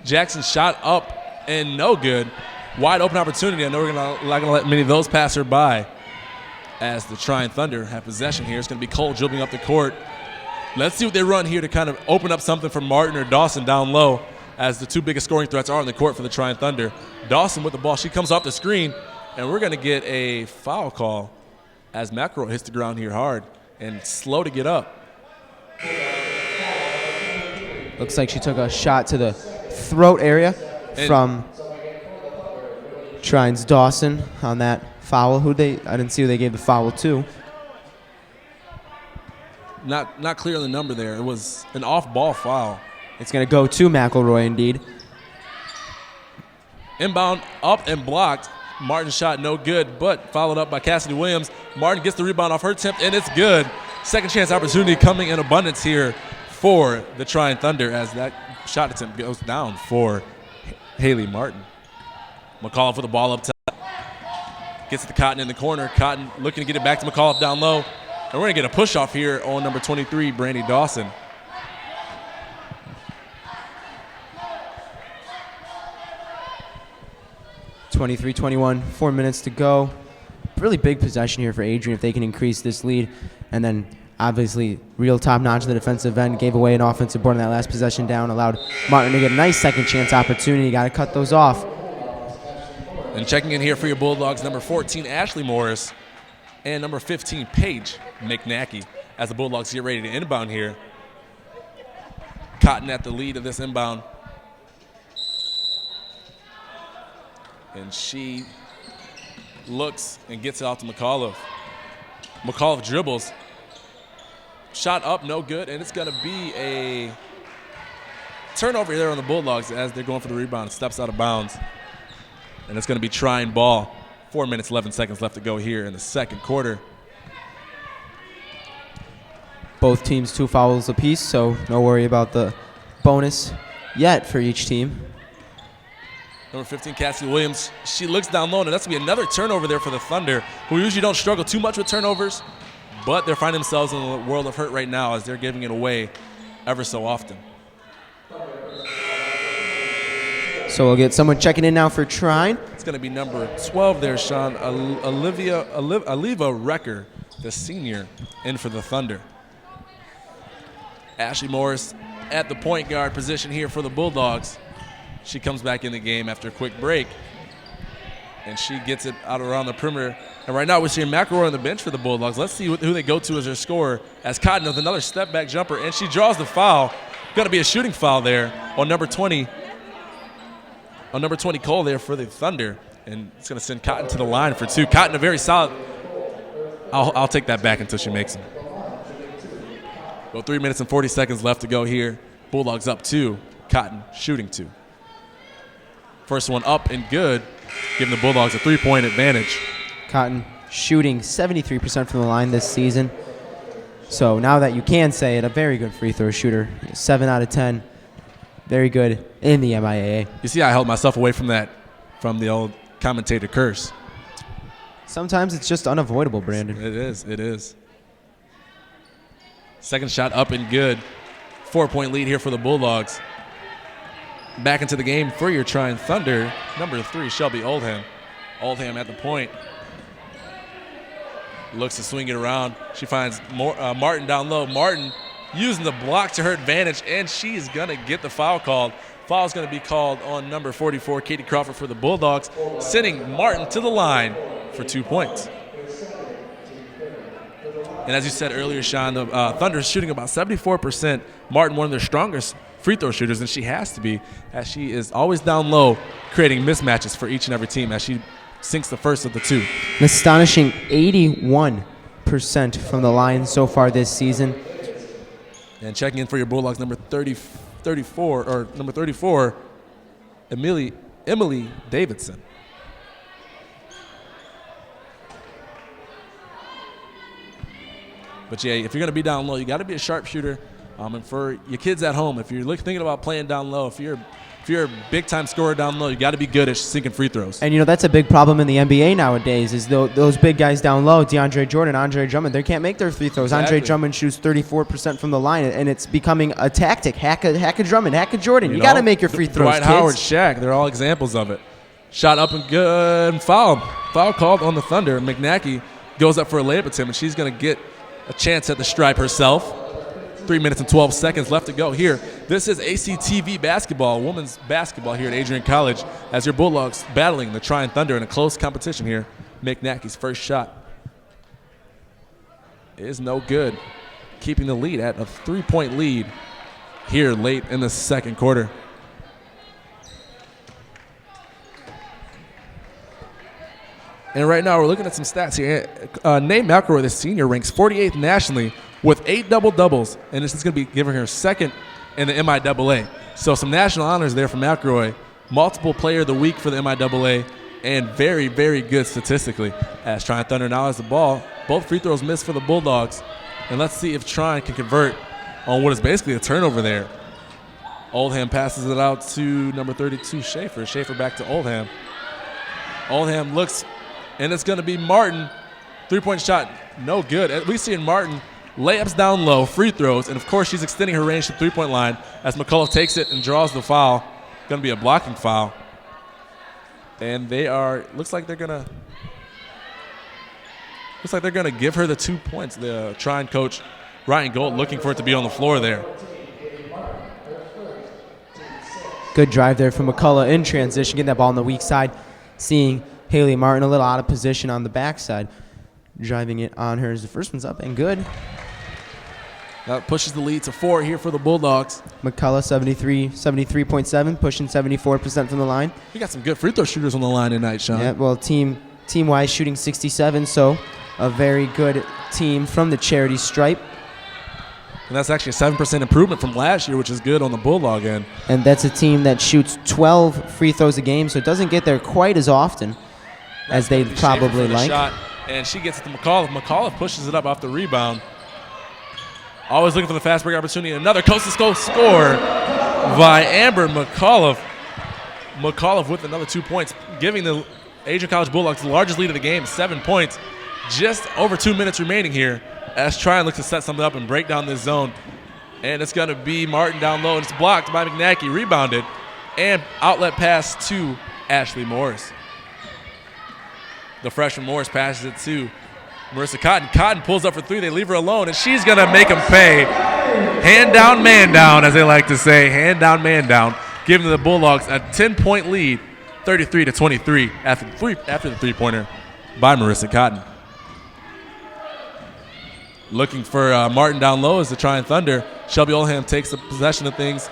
Jackson shot up and no good. Wide open opportunity. I know we're not going to let many of those pass her by. As the Trine Thunder have possession here, it's going to be Cole dribbling up the court. Let's see what they run here to kind of open up something for Martin or Dawson down low as the two biggest scoring threats are on the court for the Trine Thunder. Dawson with the ball. She comes off the screen, and we're going to get a foul call as McElroy hits the ground here hard and slow to get up. Looks like she took a shot to the throat area from Trine's Dawson on that foul. I didn't see who they gave the foul to. Not clear on the number there. It was an off-ball foul. It's going to go to McElroy indeed. Inbound up and blocked. Martin's shot no good, but followed up by Cassidy Williams. Martin gets the rebound off her attempt, and it's good. Second chance opportunity coming in abundance here for the Trine Thunder as that shot attempt goes down for Haley Martin. McCullough for the ball up top. Gets to Cotton in the corner. Cotton looking to get it back to McCullough down low. And we're going to get a push off here on number 23, Brandy Dawson. (23-21), 4 minutes to go. Really big possession here for Adrian if they can increase this lead. And then obviously real top notch in the defensive end. Gave away an offensive board in that last possession down. Allowed Martin to get a nice second chance opportunity. Got to cut those off. And checking in here for your Bulldogs, number 14, Ashley Morris, and number 15, Paige McNackey, as the Bulldogs get ready to inbound here. Cotton at the lead of this inbound. And she looks and gets it out to McAuliffe. McAuliffe dribbles. Shot up, no good, and it's going to be a turnover there on the Bulldogs as they're going for the rebound. Steps out of bounds. And it's going to be Trine ball. 4 minutes, 11 seconds left to go here in the second quarter. Both teams 2 fouls apiece, so no worry about the bonus yet for each team. Number 15, Cassidy Williams. She looks down low, and that's going to be another turnover there for the Thunder, who usually don't struggle too much with turnovers, but they're finding themselves in a world of hurt right now as they're giving it away ever so often. So we'll get someone checking in now for Trine. It's going to be number 12 there, Sean. Oliva Recker, the senior, in for the Thunder. Ashley Morris at the point guard position here for the Bulldogs. She comes back in the game after a quick break, and she gets it out around the perimeter. And right now we're seeing McElroy on the bench for the Bulldogs. Let's see who they go to as their scorer, as Cotton with another step-back jumper, and she draws the foul. Going to be a shooting foul there on number 20. On number 20, Cole there for the Thunder. And it's going to send Cotton to the line for 2. Cotton, a very solid. I'll take that back until she makes them. Well, 3 minutes and 40 seconds left to go here. Bulldogs up 2. Cotton shooting 2. First one up and good, giving the Bulldogs a 3-point advantage. Cotton shooting 73% from the line this season. So now that you can say it, a very good free throw shooter. 7 out of 10. Very good in the MIAA. You see, I held myself away from that, from the old commentator curse. Sometimes it's just unavoidable, Brandon. It is. It is. Second shot up and good. 4-point lead here for the Bulldogs. Back into the game for your Trine Thunder. Number 3, Shelby Oldham. Oldham at the point. Looks to swing it around. She finds Martin down low. Martin using the block to her advantage, and she is going to get the foul called. Foul's going to be called on number 44, Katie Crawford, for the Bulldogs, sending Martin to the line for 2 points. And as you said earlier, Sean, the Thunder is shooting about 74%. Martin, one of their strongest free throw shooters, and she has to be, as she is always down low, creating mismatches for each and every team as she sinks the first of the 2. An astonishing 81% from the line so far this season. And checking in for your Bulldogs, number 34, Emily Davidson. But yeah, if you're going to be down low, you got to be a sharpshooter. And for your kids at home, if you're thinking about playing down low, if you're a big-time scorer down low, you got to be good at sinking free throws. And, that's a big problem in the NBA nowadays is those big guys down low, DeAndre Jordan, Andre Drummond, they can't make their free throws. Exactly. Andre Drummond shoots 34% from the line, and it's becoming a tactic. Hack a Drummond, hack a Jordan. You got to make your free throws, Dwight Howard, Shaq, they're all examples of it. Shot up and good. Foul called on the Thunder. McNackey goes up for a layup attempt, and she's going to get a chance at the stripe herself. 3 minutes and 12 seconds left to go here. This is ACTV basketball, women's basketball here at Adrian College, as your Bulldogs battling the Trine Thunder in a close competition here. McNackey's first shot is no good, keeping the lead at a 3-point lead here late in the second quarter. And right now we're looking at some stats here. Nate McElroy, the senior, ranks 48th nationally with 8 double-doubles, and this is going to be giving her second in the MIAA. So some national honors there for McElroy. Multiple player of the week for the MIAA, and very, very good statistically. As Trine Thunder now has the ball. Both free throws missed for the Bulldogs. And let's see if Trine can convert on what is basically a turnover there. Oldham passes it out to number 32, Schaefer. Schaefer back to Oldham. Oldham looks, and it's going to be Martin. 3-point shot, no good. We see in Martin layups down low, free throws, and of course she's extending her range to the 3-point line as McCullough takes it and draws the foul. Going to be a blocking foul. And looks like they're going to give her the 2 points. The Trine coach, Ryan Gold, looking for it to be on the floor there. Good drive there from McCullough in transition, getting that ball on the weak side, seeing Haley Martin a little out of position on the backside. Driving it on her as the first one's up and good. That pushes the lead to 4 here for the Bulldogs. McCullough 73.7, pushing 74% from the line. We got some good free throw shooters on the line tonight, Sean. Yeah, well, team-wise shooting 67, so a very good team from the charity stripe. And that's actually a 7% improvement from last year, which is good on the Bulldog end. And that's a team that shoots 12 free throws a game, so it doesn't get there quite as often as they'd probably like. Shot, and she gets it to McCullough. McCullough pushes it up off the rebound. Always looking for the fast break opportunity. Another coast-to-coast score by Amber McCullough. McCullough with another 2 points, giving the Adrian College Bulldogs the largest lead of the game, 7 points. Just over 2 minutes remaining here as Trine looks to set something up and break down this zone. And it's going to be Martin down low, and it's blocked by McNackey, rebounded, and outlet pass to Ashley Morris. The freshman Morris passes it to Marissa Cotton. Cotton pulls up for 3. They leave her alone, and she's going to make them pay. Hand down, man down, as they like to say. Hand down, man down. Giving the Bulldogs a 10-point lead, 33-23 after the three-pointer by Marissa Cotton. Looking for Martin down low as the Trine Thunder. Shelby Oldham takes the possession of things.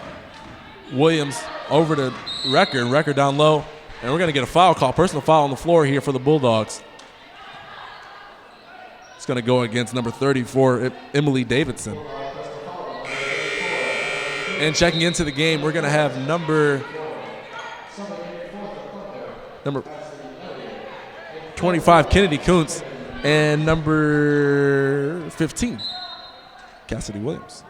Williams over to Record. Record down low. And we're going to get a foul call, personal foul on the floor here for the Bulldogs. It's going to go against number 34, Emily Davidson. And checking into the game, we're going to have number 25, Kennedy Kuntz, and number 15, Cassidy Williams.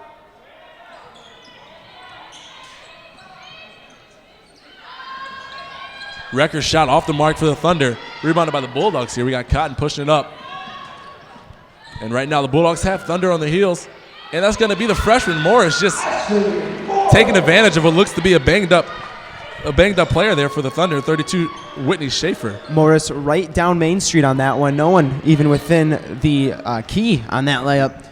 Record shot off the mark for the Thunder. Rebounded by the Bulldogs here. We got Cotton pushing it up. And right now the Bulldogs have Thunder on their heels. And that's going to be the freshman Morris just taking advantage of what looks to be a banged up player there for the Thunder, 32, Whitney Schaefer. Morris right down Main Street on that one. No one even within the key on that layup.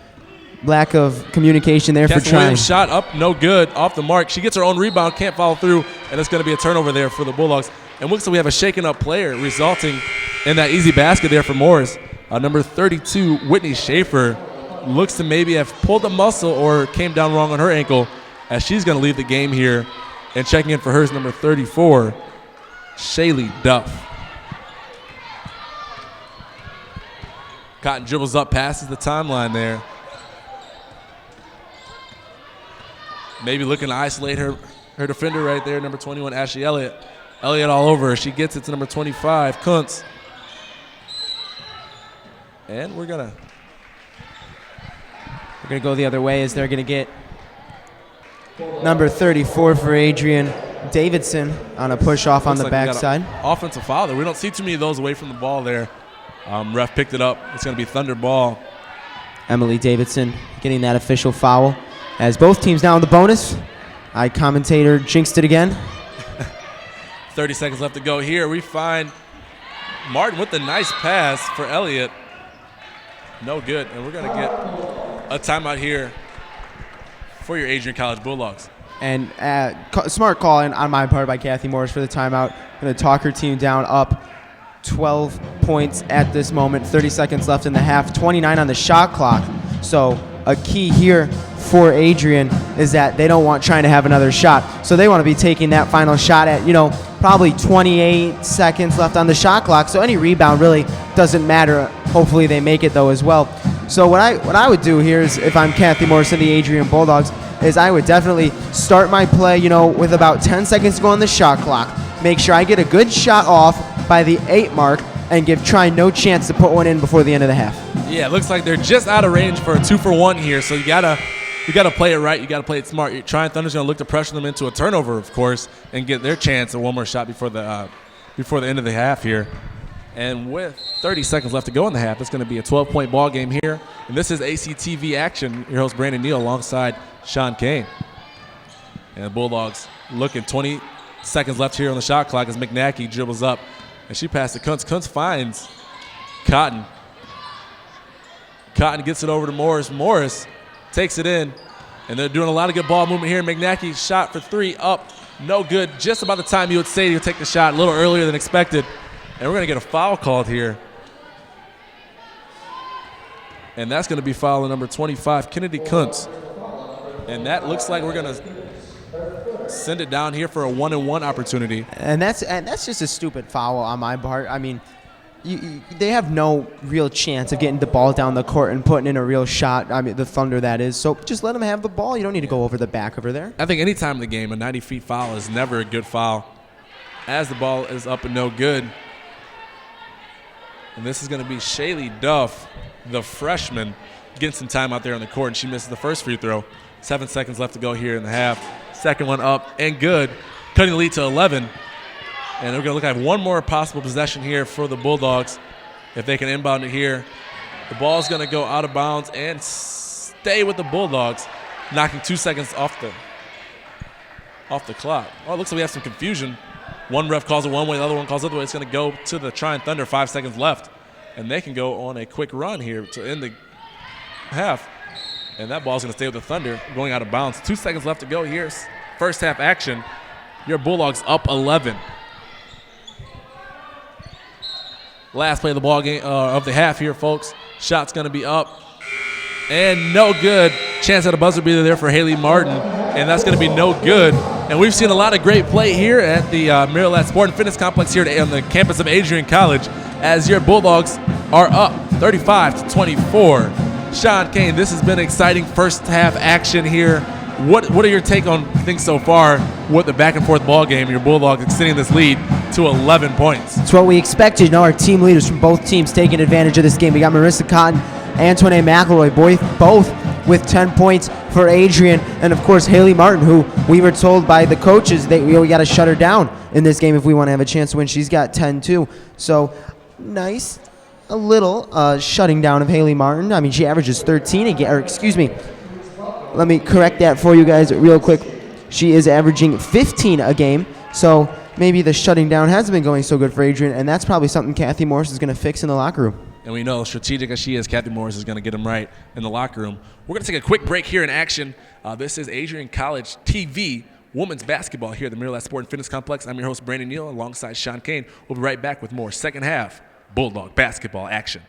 Lack of communication there for Trine. Williams shot up, no good, off the mark. She gets her own rebound, can't follow through, and it's going to be a turnover there for the Bulldogs. And looks like we have a shaken up player resulting in that easy basket there for Morris. Number 32, Whitney Schaefer, looks to maybe have pulled a muscle or came down wrong on her ankle as she's going to leave the game here. And checking in for her is number 34, Shaylee Duff. Cotton dribbles up, passes the timeline there. Maybe looking to isolate her defender right there, number 21, Ashley Elliott. Elliott all over her. She gets it to number 25, Kuntz. And we're gonna go the other way as they're gonna get number 34 for Adrian Davidson on a push off on the backside. Offensive foul there. We don't see too many of those away from the ball there. Ref picked it up. It's gonna be Thunder ball. Emily Davidson getting that official foul as both teams now in the bonus. Commentator jinxed it again. 30 seconds left to go here. We find Martin with the nice pass for Elliott. No good. And we're going to get a timeout here for your Adrian College Bulldogs. And smart call on my part by Kathy Morris for the timeout. Going to talk her team down up 12 points at this moment. 30 seconds left in the half. 29 on the shot clock. So a key here for Adrian is that they don't want trying to have another shot. So they want to be taking that final shot at, probably 28 seconds left on the shot clock. So any rebound really doesn't matter. Hopefully they make it though as well. So what I would do here is, if I'm Kathy Morris and the Adrian Bulldogs, is I would definitely start my play, with about 10 seconds to go on the shot clock. Make sure I get a good shot off by the 8 mark and give Trine no chance to put one in before the end of the half. Yeah, it looks like they're just out of range for a 2-for-1 here. So you gotta play it right. You gotta play it smart. Trine Thunder's gonna look to pressure them into a turnover, of course, and get their chance at one more shot before the end of the half here. And with 30 seconds left to go in the half, it's going to be a 12-point ball game here. And this is ACTV action. Your host Brandon Neal alongside Sean Kane. And the Bulldogs looking 20 seconds left here on the shot clock as McNackey dribbles up. And she passes to Kuntz. Kuntz finds Cotton. Cotton gets it over to Morris. Morris takes it in. And they're doing a lot of good ball movement here. McNackey shot for 3 up. No good. Just about the time you would say he'll take the shot, a little earlier than expected. And we're going to get a foul called here. And that's going to be foul number 25, Kennedy Kuntz. And that looks like we're going to send it down here for a 1-and-1 opportunity. And that's just a stupid foul on my part. I mean, they have no real chance of getting the ball down the court and putting in a real shot. I mean, the Thunder, that is. So just let them have the ball. You don't need to go over the back over there. I think any time in the game, a 90-feet foul is never a good foul, as the ball is up and no good. And this is going to be Shaylee Duff, the freshman, getting some time out there on the court, and she misses the first free throw. 7 seconds left to go here in the half. Second one up and good, cutting the lead to 11. And we're going to look at one more possible possession here for the Bulldogs. If they can inbound it here, the ball is going to go out of bounds and stay with the Bulldogs, knocking 2 seconds off the clock. Oh, it looks like we have some confusion. One ref calls it one way, the other one calls it the other way. It's going to go to the Trine Thunder, 5 seconds left. And they can go on a quick run here to end the half. And that ball's going to stay with the Thunder, going out of bounds. 2 seconds left to go here. First half action. Your Bulldogs up 11. Last play of the ball game of the half here, folks. Shot's going to be up. And no good. Chance at a buzzer beater there for Haley Martin. and that's going to be no good. And we've seen a lot of great play here at the Maryland Sport and Fitness Complex here on the campus of Adrian College, as your Bulldogs are up 35-24. Sean Kane, this has been exciting first half action here. What are your take on things so far with the back and forth ball game? Your Bulldogs extending this lead to 11 points. It's what we expected. Our team leaders from both teams taking advantage of this game. We got Marissa Cotton, Antoinette McElroy, both with 10 points for Adrian, and of course Haley Martin, who we were told by the coaches that we got to shut her down in this game if we want to have a chance to win. She's got 10 too. So nice, a little shutting down of Haley Martin. I mean, she averages 13 a game, or excuse me. Let me correct that for you guys real quick. She is averaging 15 a game, so maybe the shutting down hasn't been going so good for Adrian, and that's probably something Kathy Morris is going to fix in the locker room. And we know, strategic as she is, Kathy Morris is going to get them right in the locker room. We're going to take a quick break here in action. This is Adrian College TV women's basketball here at the Maryland Sport and Fitness Complex. I'm your host, Brandon Neal, alongside Sean Kane. We'll be right back with more second half Bulldog basketball action.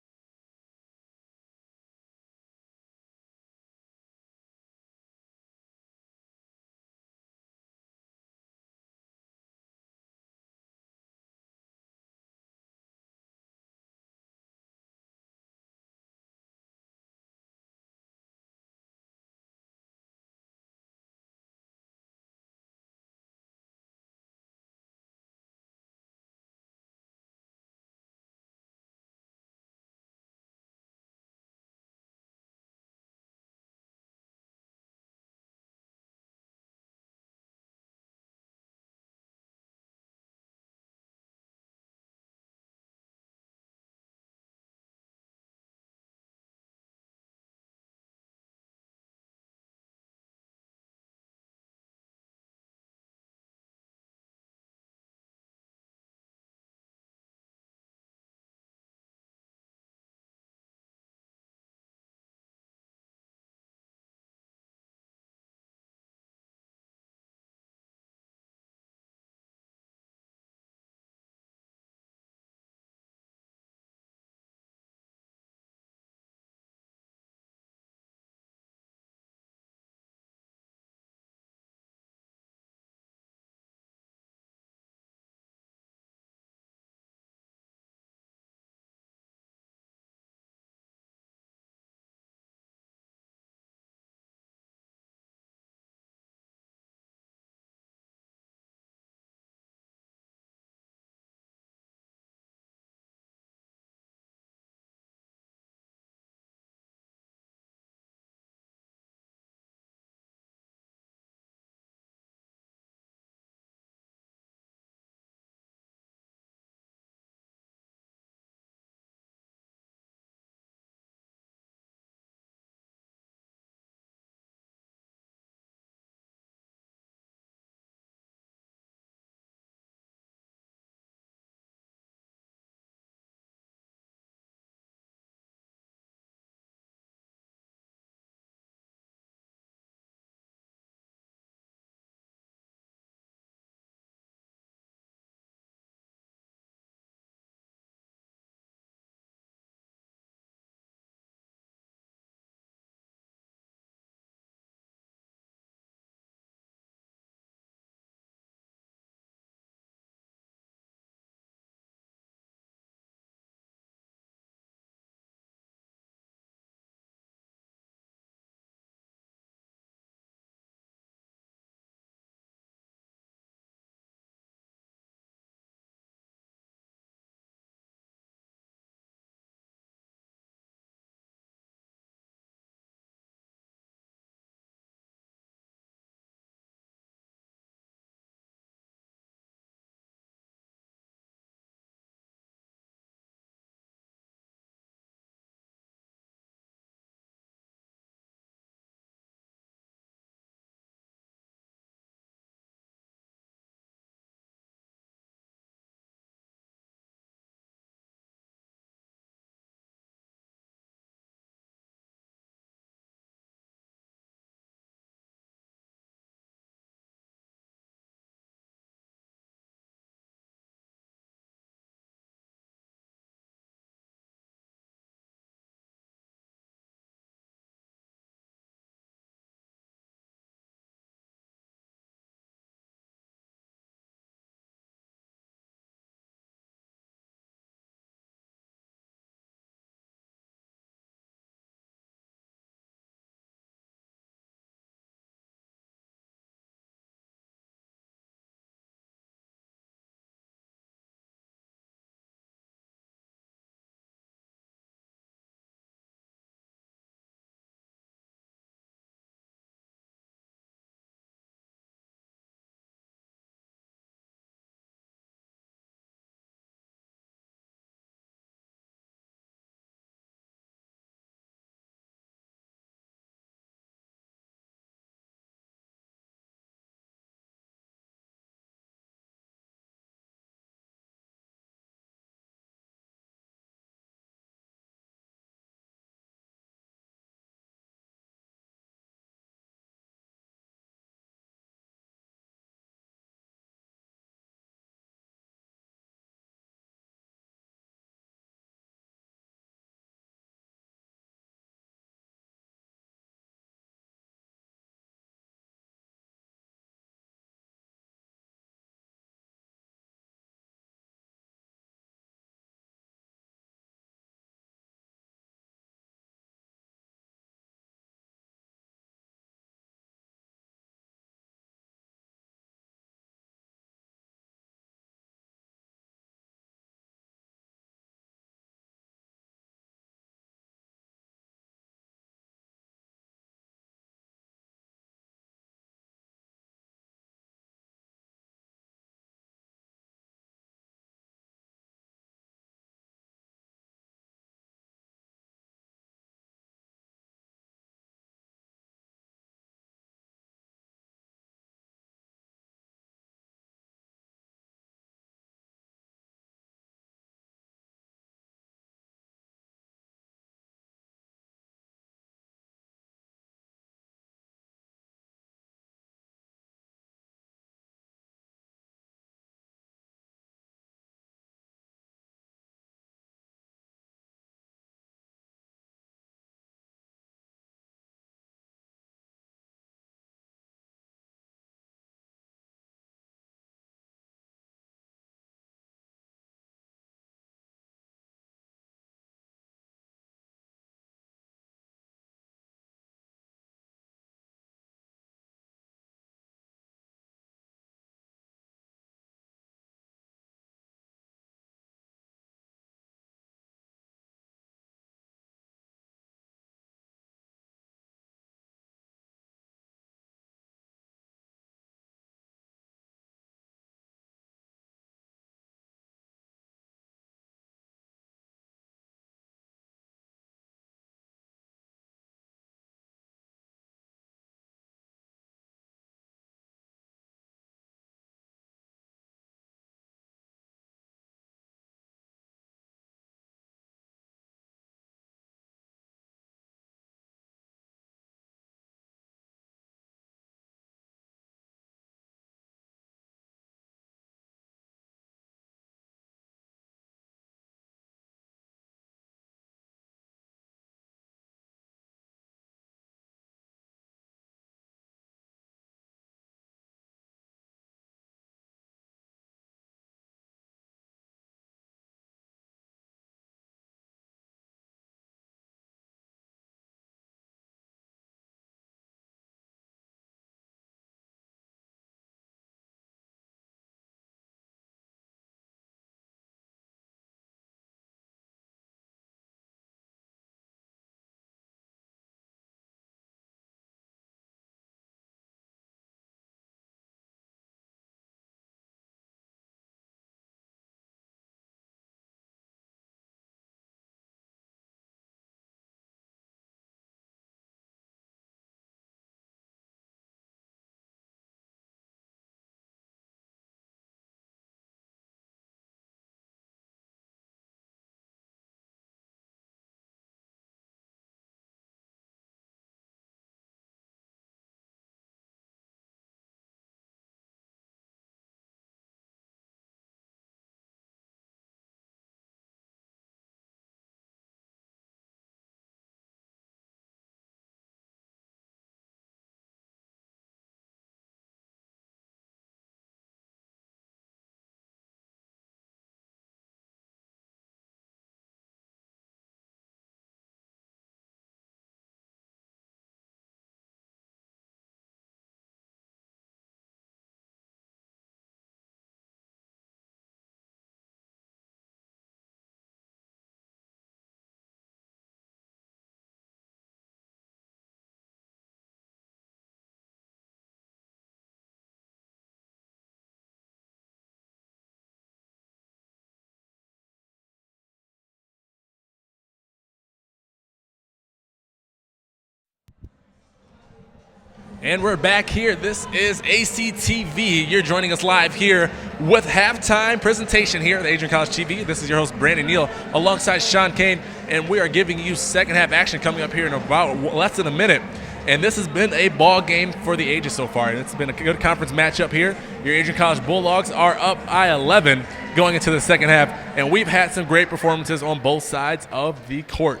And we're back here. This is ACTV. You're joining us live here with halftime presentation here at Adrian College TV. This is your host, Brandon Neal, alongside Sean Kane, and we are giving you second half action coming up here in about less than a minute. And this has been a ball game for the ages so far. It's been a good conference matchup here. Your Adrian College Bulldogs are up by 11 going into the second half, and we've had some great performances on both sides of the court.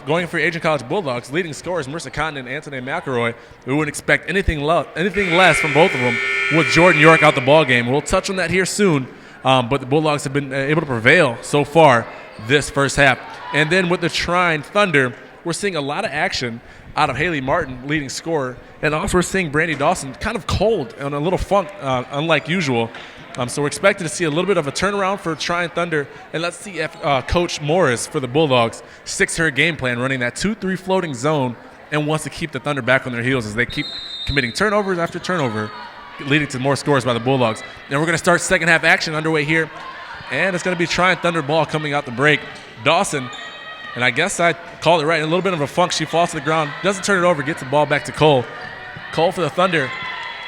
Going for Adrian College Bulldogs, leading scorers Marissa Cotton and Anthony McElroy. We wouldn't expect anything less from both of them with Jordan York out the ball game. We'll touch on that here soon, but the Bulldogs have been able to prevail so far this first half. And then with the Trine Thunder, we're seeing a lot of action out of Haley Martin, leading scorer, and also we're seeing Brandy Dawson kind of cold and a little funk, unlike usual. So we're expecting to see a little bit of a turnaround for Trine Thunder, and let's see if Coach Morris for the Bulldogs sticks to her game plan, running that 2-3 floating zone, and wants to keep the Thunder back on their heels as they keep committing turnovers after turnover, leading to more scores by the Bulldogs. And we're going to start second half action underway here, and it's going to be Trine Thunder ball coming out the break. Dawson, and I guess I called it right, a little bit of a funk. She falls to the ground, doesn't turn it over, gets the ball back to Cole. Cole for the Thunder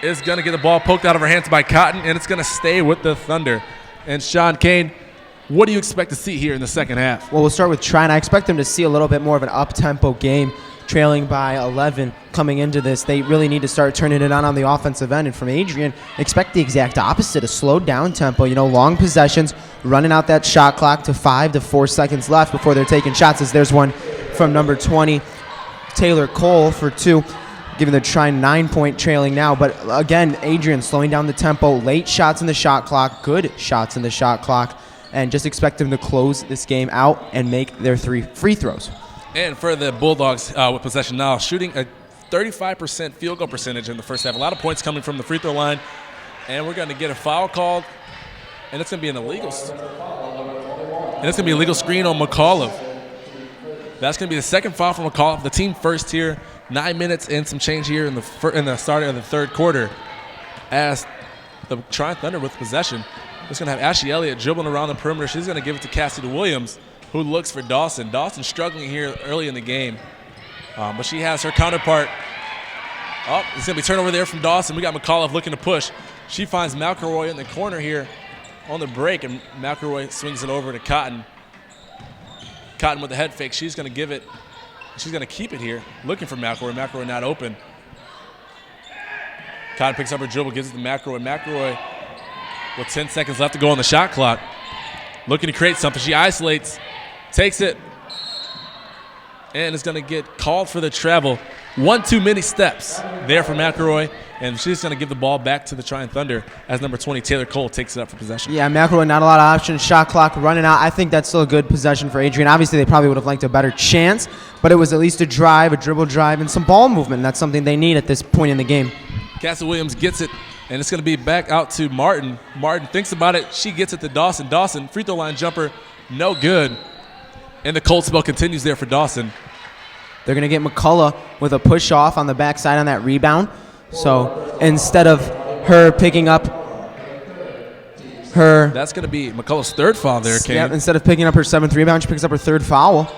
is going to get the ball poked out of her hands by Cotton, and it's going to stay with the Thunder. And Sean Kane, what do you expect to see here in the second half? Well, we'll start with Trine. I expect them to see a little bit more of an up-tempo game, trailing by 11 coming into this. They really need to start turning it on the offensive end. And from Adrian, expect the exact opposite, a slowed down tempo. Long possessions, running out that shot clock to 5 to 4 seconds left before they're taking shots, as there's one from number 20, Taylor Cole, for 2. Giving the Trine 9-point trailing now. But again, Adrian slowing down the tempo, late shots in the shot clock, good shots in the shot clock, and just expect them to close this game out and make their 3 free throws. And for the Bulldogs with possession now, shooting a 35% field goal percentage in the first half. A lot of points coming from the free throw line. And we're going to get a foul called, and it's going to be an illegal. And it's going to be a legal screen on McAuliffe. That's going to be the second foul from McAuliffe, the team first here. 9 minutes and some change here in the start of the third quarter, as the Trine Thunder with possession. It's going to have Ashley Elliott dribbling around the perimeter. She's going to give it to Cassidy Williams, who looks for Dawson. Dawson struggling here early in the game, but she has her counterpart. Oh, it's going to be turnover there from Dawson. We got McAuliffe looking to push. She finds McElroy in the corner here on the break, and McElroy swings it over to Cotton. Cotton with the head fake. She's going to give it. She's going to keep it here, looking for McElroy. McElroy not open. Cotton picks up her dribble, gives it to McElroy. McElroy with 10 seconds left to go on the shot clock, looking to create something. She isolates, takes it, and is going to get called for the travel. 1 too many steps there for McElroy, and she's going to give the ball back to the Trine Thunder as number 20, Taylor Cole, takes it up for possession. Yeah, McElroy, not a lot of options. Shot clock running out. I think that's still a good possession for Adrian. Obviously, they probably would have liked a better chance, but it was at least a drive, a dribble drive, and some ball movement, and that's something they need at this point in the game. Cassie Williams gets it, and it's going to be back out to Martin. Martin thinks about it. She gets it to Dawson. Dawson, free throw line jumper, no good. And the cold spell continues there for Dawson. They're going to get McCullough with a push-off on the backside on that rebound. So instead of her picking up her... That's going to be McCullough's third foul there, Kane. Yeah, instead of picking up her 7th rebound, she picks up her 3rd foul.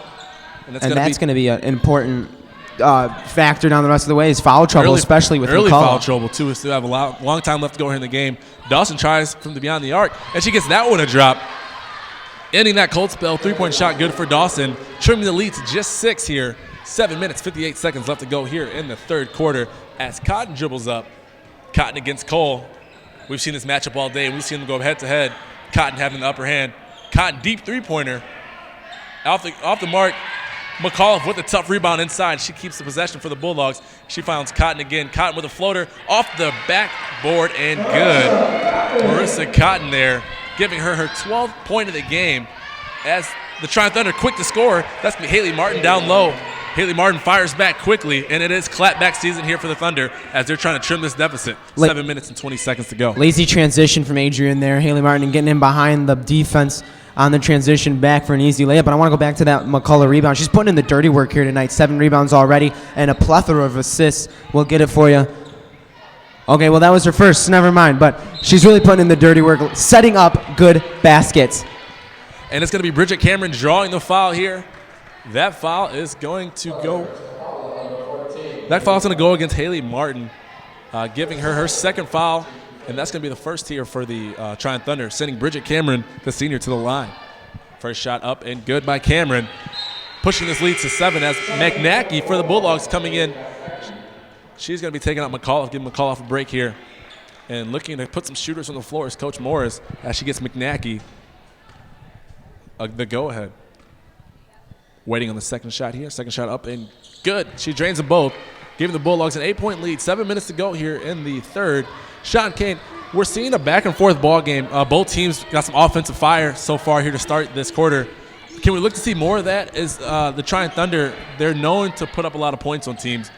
And that's going to be an important factor down the rest of the way is foul trouble, especially with early McCullough. Foul trouble, too. We still have a long time left to go here in the game. Dawson tries from the beyond the arc, and she gets that one a drop. Ending that cold spell, 3-point shot good for Dawson, trimming the lead to just 6 here. 7 minutes, 58 seconds left to go here in the third quarter as Cotton dribbles up. Cotton against Cole. We've seen this matchup all day. We've seen them go head-to-head. Cotton having the upper hand. Cotton deep three-pointer. Off the mark. McAuliffe with a tough rebound inside. She keeps the possession for the Bulldogs. She finds Cotton again. Cotton with a floater off the backboard and good. Marissa Cotton there, giving her 12th point of the game as the Trine Thunder quick to score. That's going to be Haley Martin down low. Haley Martin fires back quickly, and it is clapback season here for the Thunder as they're trying to trim this deficit. 7 minutes and 20 seconds to go. Lazy transition from Adrian there. Haley Martin getting in behind the defense on the transition back for an easy layup. But I want to go back to that McCullough rebound. She's putting in the dirty work here tonight. 7 rebounds already and a plethora of assists. We'll get it for you. Okay, well, that was her first, so never mind. But she's really putting in the dirty work, setting up good baskets. And it's going to be Bridget Cameron drawing the foul here. That foul is going to go. That foul's going to go against Haley Martin. giving her second foul, and that's going to be the first here for the Trine Thunder, sending Bridget Cameron, the senior, to the line. First shot up and good by Cameron, pushing this lead to 7 as McNackey for the Bulldogs coming in. She's going to be taking out McAuliffe, giving McAuliffe a break here, and looking to put some shooters on the floor is Coach Morris as she gets McNackey the go-ahead. Waiting on the second shot here. Second shot up and good. She drains them both, giving the Bulldogs an 8-point lead. 7 minutes to go here in the third. Sean Kane, we're seeing a back-and-forth ball game. Both teams got some offensive fire so far here to start this quarter. Can we look to see more of that? Is the Trine Thunder, they're known to put up a lot of points on teams.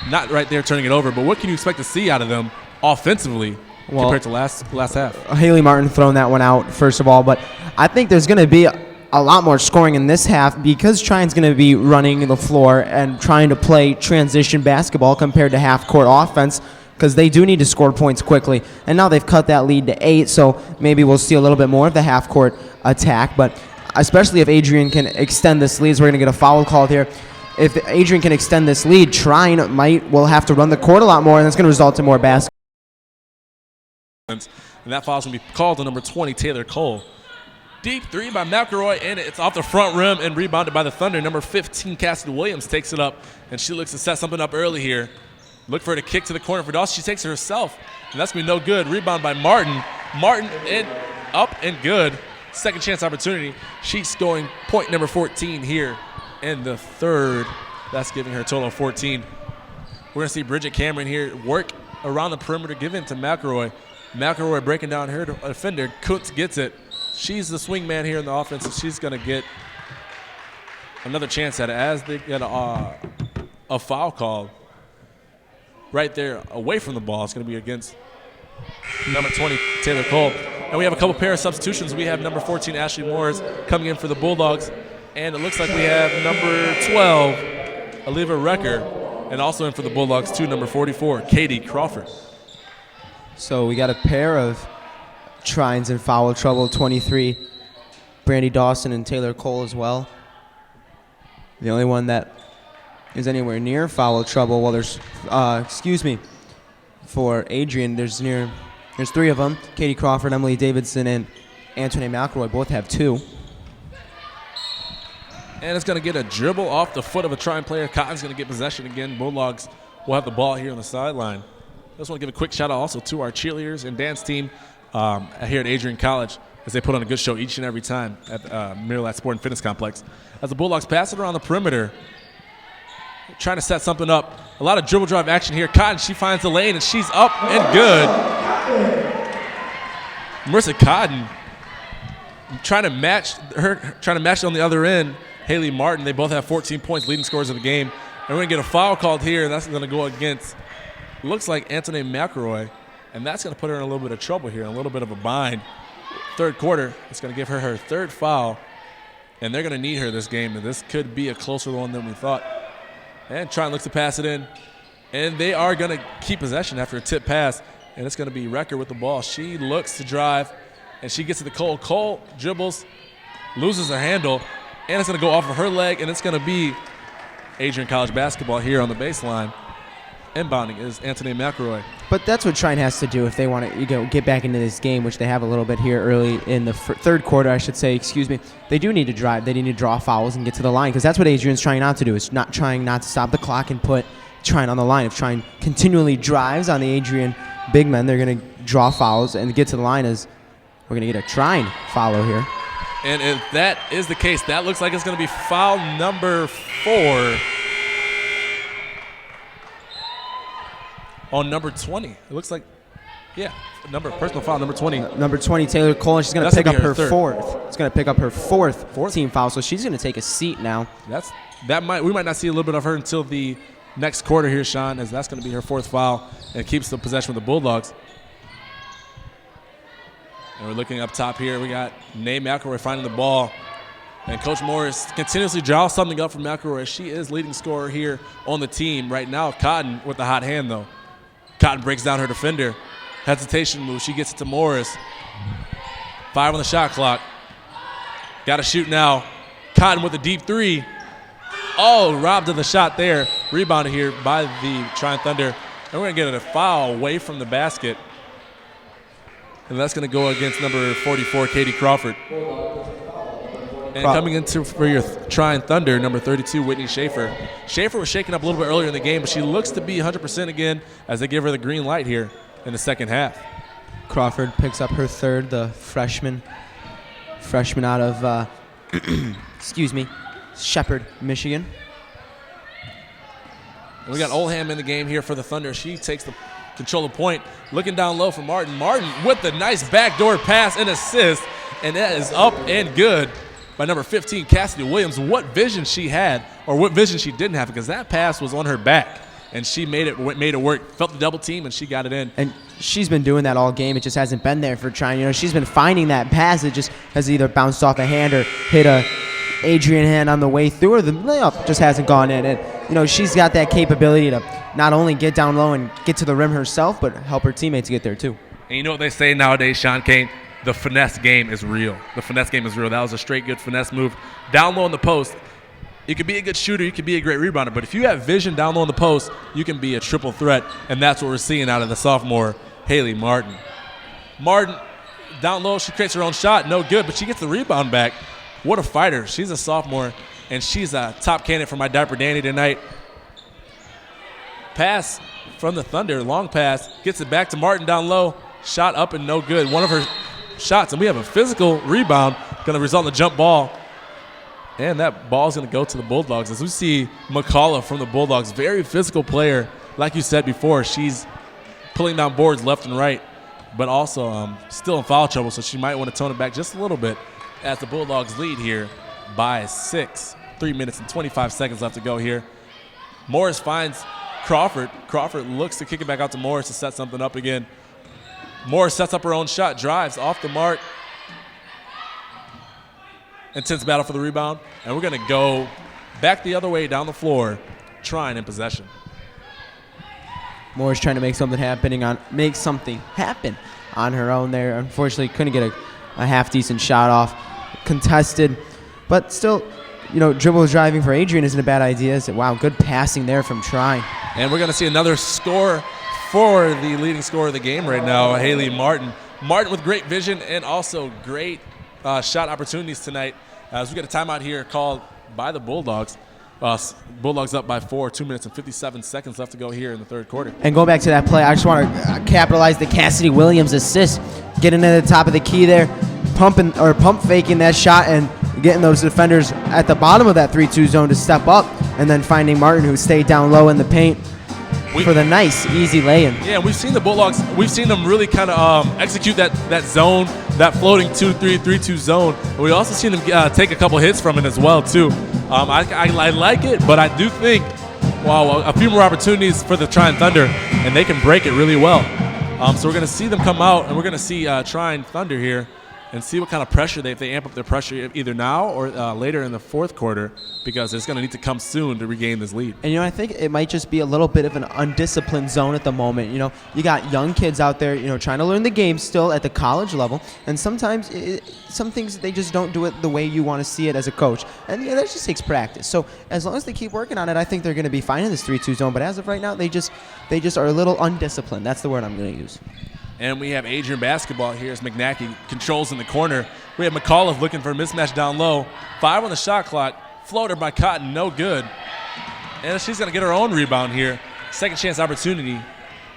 Not right there turning it over, but what can you expect to see out of them offensively compared to last half? Haley Martin throwing that one out, first of all, but I think there's going to be a lot more scoring in this half because Trine's going to be running the floor and trying to play transition basketball compared to half-court offense because they do need to score points quickly. And now they've cut that lead to 8, so maybe we'll see a little bit more of the half-court attack, but especially if Adrian can extend this lead, so we're going to get a foul called here. If Adrian can extend this lead, Trine will have to run the court a lot more, and that's going to result in more basketball. And that foul's going to be called on number 20, Taylor Cole. Deep three by McElroy, and it's off the front rim and rebounded by the Thunder. Number 15, Cassidy Williams, takes it up, and she looks to set something up early here. Look for her to kick to the corner for Dawson. She takes it herself, and that's going to be no good. Rebound by Martin. Martin up and good. Second chance opportunity. She's scoring point number 14 here in the third. That's giving her a total of 14. We're going to see Bridget Cameron here work around the perimeter, give in to McElroy. McElroy breaking down her defender. Kuntz gets it. She's the swing man here in the offense, and she's going to get another chance at it as they get a foul called right there away from the ball. It's going to be against number 20, Taylor Cole. And we have a couple pair of substitutions. We have number 14, Ashley Morris, coming in for the Bulldogs. And it looks like we have number 12, Oliva Recker, and also in for the Bulldogs, too, number 44, Katie Crawford. So we got a pair of Trines in foul trouble, 23, Brandy Dawson and Taylor Cole as well. The only one that is anywhere near foul trouble, well, there's, for Adrian, there's 3 of them. Katie Crawford, Emily Davidson, and Antoine McElroy both have 2. And it's going to get a dribble off the foot of a Trine player. Cotton's going to get possession again. Bulldogs will have the ball here on the sideline. I just want to give a quick shout out also to our cheerleaders and dance team here at Adrian College as they put on a good show each and every time at Miralat Sport and Fitness Complex. As the Bulldogs pass it around the perimeter, trying to set something up. A lot of dribble drive action here. Cotton, she finds the lane, and she's up and good. Marissa Cotton trying to match it on the other end. Haley Martin, they both have 14 points, leading scorers of the game. And we're going to get a foul called here, and that's going to go against, looks like Antoine McElroy, and that's going to put her in a little bit of trouble here, a little bit of a bind. Third quarter, it's going to give her her third foul, and they're going to need her this game, and this could be a closer one than we thought. And Trine looks to pass it in, and they are going to keep possession after a tip pass, and it's going to be Recker with the ball. She looks to drive, and she gets to the Cole. Cole dribbles, loses her handle, and it's going to go off of her leg, and it's going to be Adrian College basketball here on the baseline. Inbounding is Anthony McElroy. But that's what Trine has to do if they want to get back into this game, which they have a little bit here early in the third quarter, I should say. They do need to drive. They need to draw fouls and get to the line because that's what Adrian's trying not to do. It's not trying not to stop the clock and put Trine on the line. If Trine continually drives on the Adrian big men, they're going to draw fouls and get to the line as we're going to get a Trine follow here. And if that is the case, that looks like it's going to be foul number 4 on number 20. It looks like, yeah, personal foul, number 20. Number 20, Taylor Cole, and she's going to pick up her fourth. It's going to pick up her fourth team foul, so she's going to take a seat now. We might not see a little bit of her until the next quarter here, Sean, as that's going to be her 4th foul and keeps the possession with the Bulldogs. And we're looking up top here. We got Nay McElroy finding the ball. And Coach Morris continuously draws something up from McElroy. She is leading scorer here on the team. Right now, Cotton with the hot hand, though. Cotton breaks down her defender. Hesitation move. She gets it to Morris. 5 on the shot clock. Got to shoot now. Cotton with a deep 3. Oh, robbed of the shot there. Rebounded here by the Trine Thunder. And we're going to get a foul away from the basket. And that's going to go against number 44, Katie Crawford. And coming into for your Trine Thunder, number 32, Whitney Schaefer. Schaefer was shaken up a little bit earlier in the game, but she looks to be 100% again as they give her the green light here in the second half. Crawford picks up her third, the freshman out of, excuse me, Shepherd, Michigan. And we got Oldham in the game here for the Thunder. She takes the control of point, looking down low for Martin. Martin with the nice backdoor pass and assist, and that is up and good by number 15, Cassidy Williams. What vision she had, or what vision she didn't have, because that pass was on her back, and she made it work. Felt the double team, and she got it in. And she's been doing that all game. It just hasn't been there for Trine. You know, she's been finding that pass. It just has either bounced off a hand or hit a Adrian hand on the way through, or the layup just hasn't gone in. And, you know, she's got that capability to not only get down low and get to the rim herself, but help her teammates get there too. And you know what they say nowadays, Sean Kane? The finesse game is real. The finesse game is real. That was a straight good finesse move. Down low in the post, you can be a good shooter, you can be a great rebounder, but if you have vision down low in the post, you can be a triple threat, and that's what we're seeing out of the sophomore, Haley Martin. Martin, down low, she creates her own shot, no good, but she gets the rebound back. What a fighter. She's a sophomore, and she's a top candidate for my Diaper Danny tonight. Pass from the Thunder, long pass, gets it back to Martin down low, shot up and no good. One of her shots, and we have a physical rebound, going to result in a jump ball. And that ball is going to go to the Bulldogs. As we see McCullough from the Bulldogs, very physical player. Like you said before, she's pulling down boards left and right, but also still in foul trouble, so she might want to tone it back just a little bit as the Bulldogs lead here by 6. 3 minutes and 25 seconds left to go here. Morris finds Crawford. Crawford looks to kick it back out to Morris to set something up again. Morris sets up her own shot, drives off the mark. Intense battle for the rebound, and we're going to go back the other way down the floor, Trine in possession. Morris trying to make something happen on her own there. Unfortunately, couldn't get a half-decent shot off. Contested, but still, you know, dribble driving for Adrian isn't a bad idea. Wow, good passing there from Trine. And we're going to see another score for the leading scorer of the game right now, Haley Martin. Martin with great vision and also great shot opportunities tonight. As we get a timeout here called by the Bulldogs. Bulldogs up by 4, 2 minutes and 57 seconds left to go here in the third quarter. And going back to that play, I just want to capitalize the Cassidy Williams assist, getting to the top of the key there, pump faking that shot and getting those defenders at the bottom of that 3-2 zone to step up, and then finding Martin, who stayed down low in the paint for the nice, easy lay-in. Yeah, we've seen the Bulldogs, we've seen them really kind of execute that zone, that floating 2-3, 3-2 zone. And we've also seen them take a couple hits from it as well, too. I like it, but I do think, a few more opportunities for the Trine Thunder, and they can break it really well. So we're going to see them come out, and we're going to see Trine Thunder here and see what kind of pressure if they amp up their pressure either now or later in the fourth quarter, because it's going to need to come soon to regain this lead. And, you know, I think it might just be a little bit of an undisciplined zone at the moment. You know, you got young kids out there, you know, trying to learn the game still at the college level, and sometimes some things they just don't do it the way you want to see it as a coach. And, yeah, that just takes practice. So as long as they keep working on it, I think they're going to be fine in this 3-2 zone. But as of right now, they just are a little undisciplined. That's the word I'm going to use. And we have Adrian basketball here as McNackey controls in the corner. We have McAuliffe looking for a mismatch down low. 5 on the shot clock. Floater by Cotton, no good. And she's going to get her own rebound here. Second chance opportunity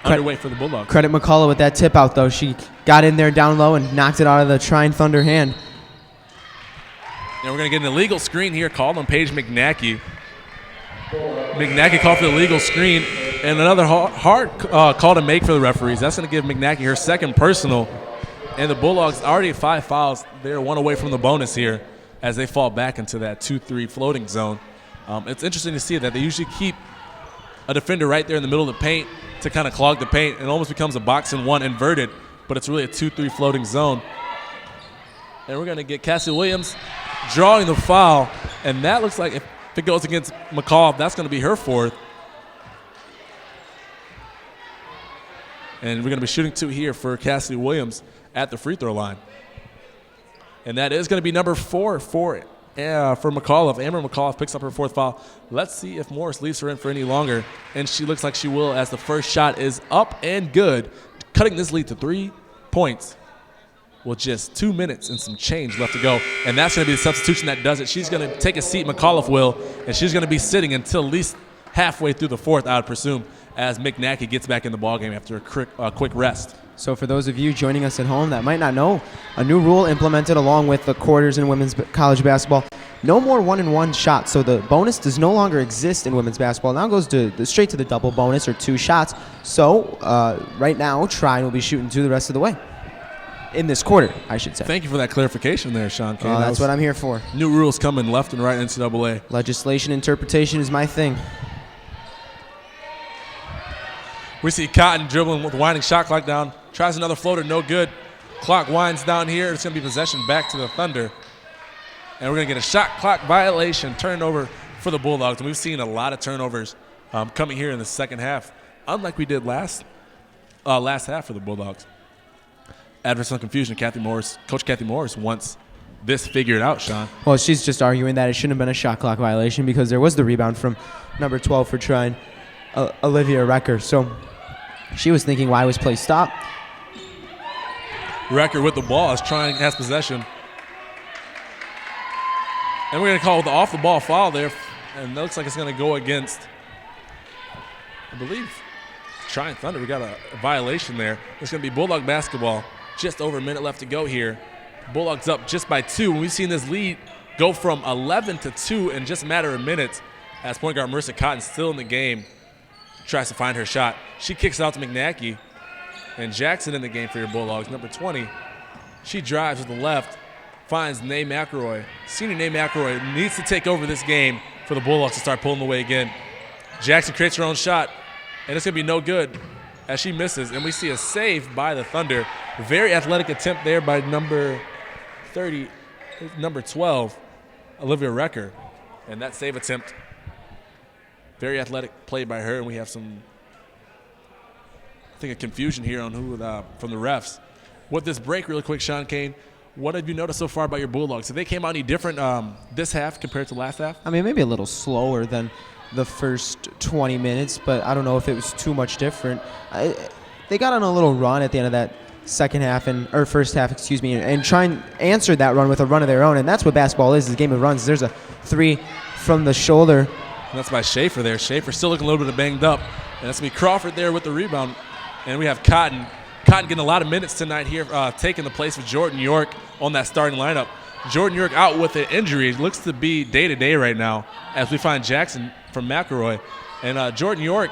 underway for the Bulldogs. Credit McCullough with that tip out, though. She got in there down low and knocked it out of the Trine Thunder hand. And we're going to get an illegal screen here called on Paige McNackey. McNackey called for the illegal screen. And another hard call to make for the referees. That's going to give McNackey her second personal. And the Bulldogs already have 5 fouls. They're 1 away from the bonus here as they fall back into that 2-3 floating zone. It's interesting to see that they usually keep a defender right there in the middle of the paint to kind of clog the paint. It almost becomes a box and one inverted, but it's really a 2-3 floating zone. And we're going to get Cassie Williams drawing the foul. And that looks like if it goes against McCall, that's going to be her 4th. And we're going to be shooting 2 here for Cassidy Williams at the free throw line. And that is going to be number 4 for for McAuliffe. Amber McAuliffe picks up her 4th foul. Let's see if Morris leaves her in for any longer. And she looks like she will, as the first shot is up and good, cutting this lead to 3 points with just 2 minutes and some change left to go. And that's going to be the substitution that does it. She's going to take a seat, McAuliffe will, and she's going to be sitting until at least halfway through the 4th, I would presume, as McNackey gets back in the ballgame after a quick rest. So for those of you joining us at home that might not know, a new rule implemented along with the quarters in women's college basketball, no more 1-and-1 shots. So the bonus does no longer exist in women's basketball. It now goes straight to the double bonus or 2 shots. So right now, Trine will be shooting 2 the rest of the way. In this quarter, I should say. Thank you for that clarification there, Sean Kane. That's what I'm here for. New rules coming left and right NCAA. Legislation interpretation is my thing. We see Cotton dribbling with the winding shot clock down. Tries another floater, no good. Clock winds down here. It's going to be possession back to the Thunder. And we're going to get a shot clock violation, turnover for the Bulldogs. And we've seen a lot of turnovers coming here in the second half, unlike we did last half for the Bulldogs. Adverse some confusion. Coach Kathy Morris wants this figured out, Sean. Well, she's just arguing that it shouldn't have been a shot clock violation because there was the rebound from number 12 for Trine, Olivia Recker. So she was thinking, why was play stopped? Recker with the ball as Trine has possession. And we're going to call the off-the-ball foul there. And it looks like it's going to go against, I believe, Trine Thunder. We got a violation there. It's going to be Bulldog basketball. Just over a minute left to go here. Bulldogs up just by 2. And we've seen this lead go from 11 to 2 in just a matter of minutes as point guard Marissa Cotton still in the game. Tries to find her shot. She kicks out to McNackey. And Jackson in the game for your Bulldogs, number 20. She drives with the left, finds Nay McElroy. Senior Nay McElroy needs to take over this game for the Bulldogs to start pulling away again. Jackson creates her own shot, and it's going to be no good as she misses. And we see a save by the Thunder. Very athletic attempt there by number 12, Olivia Recker. And that save attempt, very athletic play by her, and we have some, I think, a confusion here on who from the refs. With this break, really quick, Sean Kane, what have you noticed so far about your Bulldogs? Have they came out any different this half compared to last half? I mean, maybe a little slower than the first 20 minutes, but I don't know if it was too much different. They got on a little run at the end of that first half, and try and answer that run with a run of their own, and that's what basketball is a game of runs. There's a 3 from the shoulder. And that's by Schaefer there. Schaefer still looking a little bit banged up, and that's going to be Crawford there with the rebound. And we have Cotton. Cotton getting a lot of minutes tonight here, taking the place of Jordan York on that starting lineup. Jordan York out with an injury. It looks to be day-to-day right now as we find Jackson from McElroy. And Jordan York,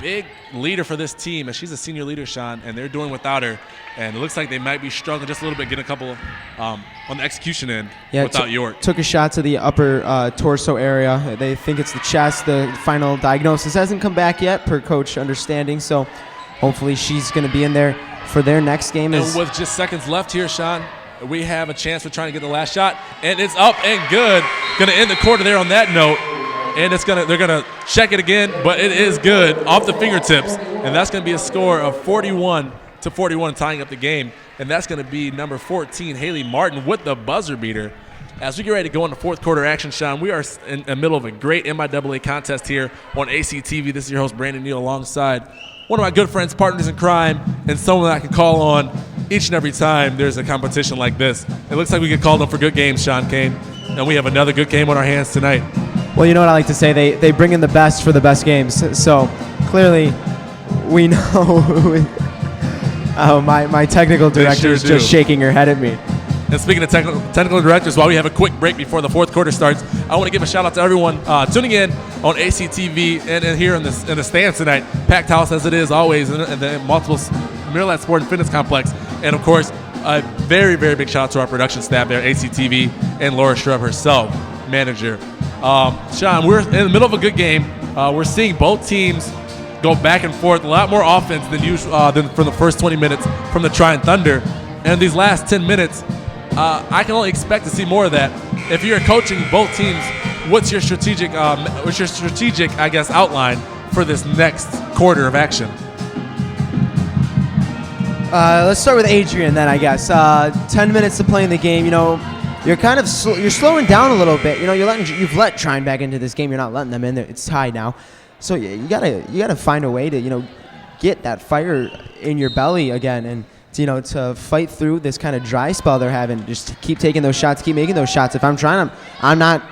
big leader for this team, as she's a senior leader, Sean, and they're doing without her. And it looks like they might be struggling just a little bit, getting a couple on the execution end without York. Took a shot to the upper torso area. They think it's the chest. The final diagnosis hasn't come back yet, per coach understanding. So hopefully she's going to be in there for their next game. And with just seconds left here, Sean, we have a chance for trying to get the last shot. And it's up and good. Going to end the quarter there on that note. And they're gonna check it again, but it is good off the fingertips, and that's gonna be a score of 41-41, tying up the game. And that's gonna be number 14, Haley Martin, with the buzzer beater. As we get ready to go into fourth quarter action, Sean, we are in the middle of a great MIAA contest here on ACTV. This is your host, Brandon Neal, alongside one of my good friends, partners in crime, and someone that I can call on each and every time there's a competition like this. It looks like we get called on for good games, Sean Kane, and we have another good game on our hands tonight. Well, you know what I like to say? They bring in the best for the best games. So clearly we know my technical director is just shaking her head at me. And speaking of technical directors, while we have a quick break before the fourth quarter starts, I want to give a shout out to everyone tuning in on ACTV and here in the stands tonight. Packed house as it is always in the multiple Mirrorland Sport and Fitness Complex. And of course, a very, very big shout out to our production staff there, ACTV, and Laura Shrub herself, manager. Sean, we're in the middle of a good game. We're seeing both teams go back and forth, a lot more offense than usual than for the first 20 minutes from the Trine Thunder. And these last 10 minutes, I can only expect to see more of that. If you're coaching both teams, what's your strategic, I guess, outline for this next quarter of action? Let's start with Adrian then, I guess. 10 minutes to play in the game. You know, you're kind of you're slowing down a little bit. You know, you've let Trine back into this game. You're not letting them in there. It's tied now, so you gotta find a way to get that fire in your belly again, and to fight through this kind of dry spell they're having. Just keep taking those shots, keep making those shots. If I'm trying, I'm not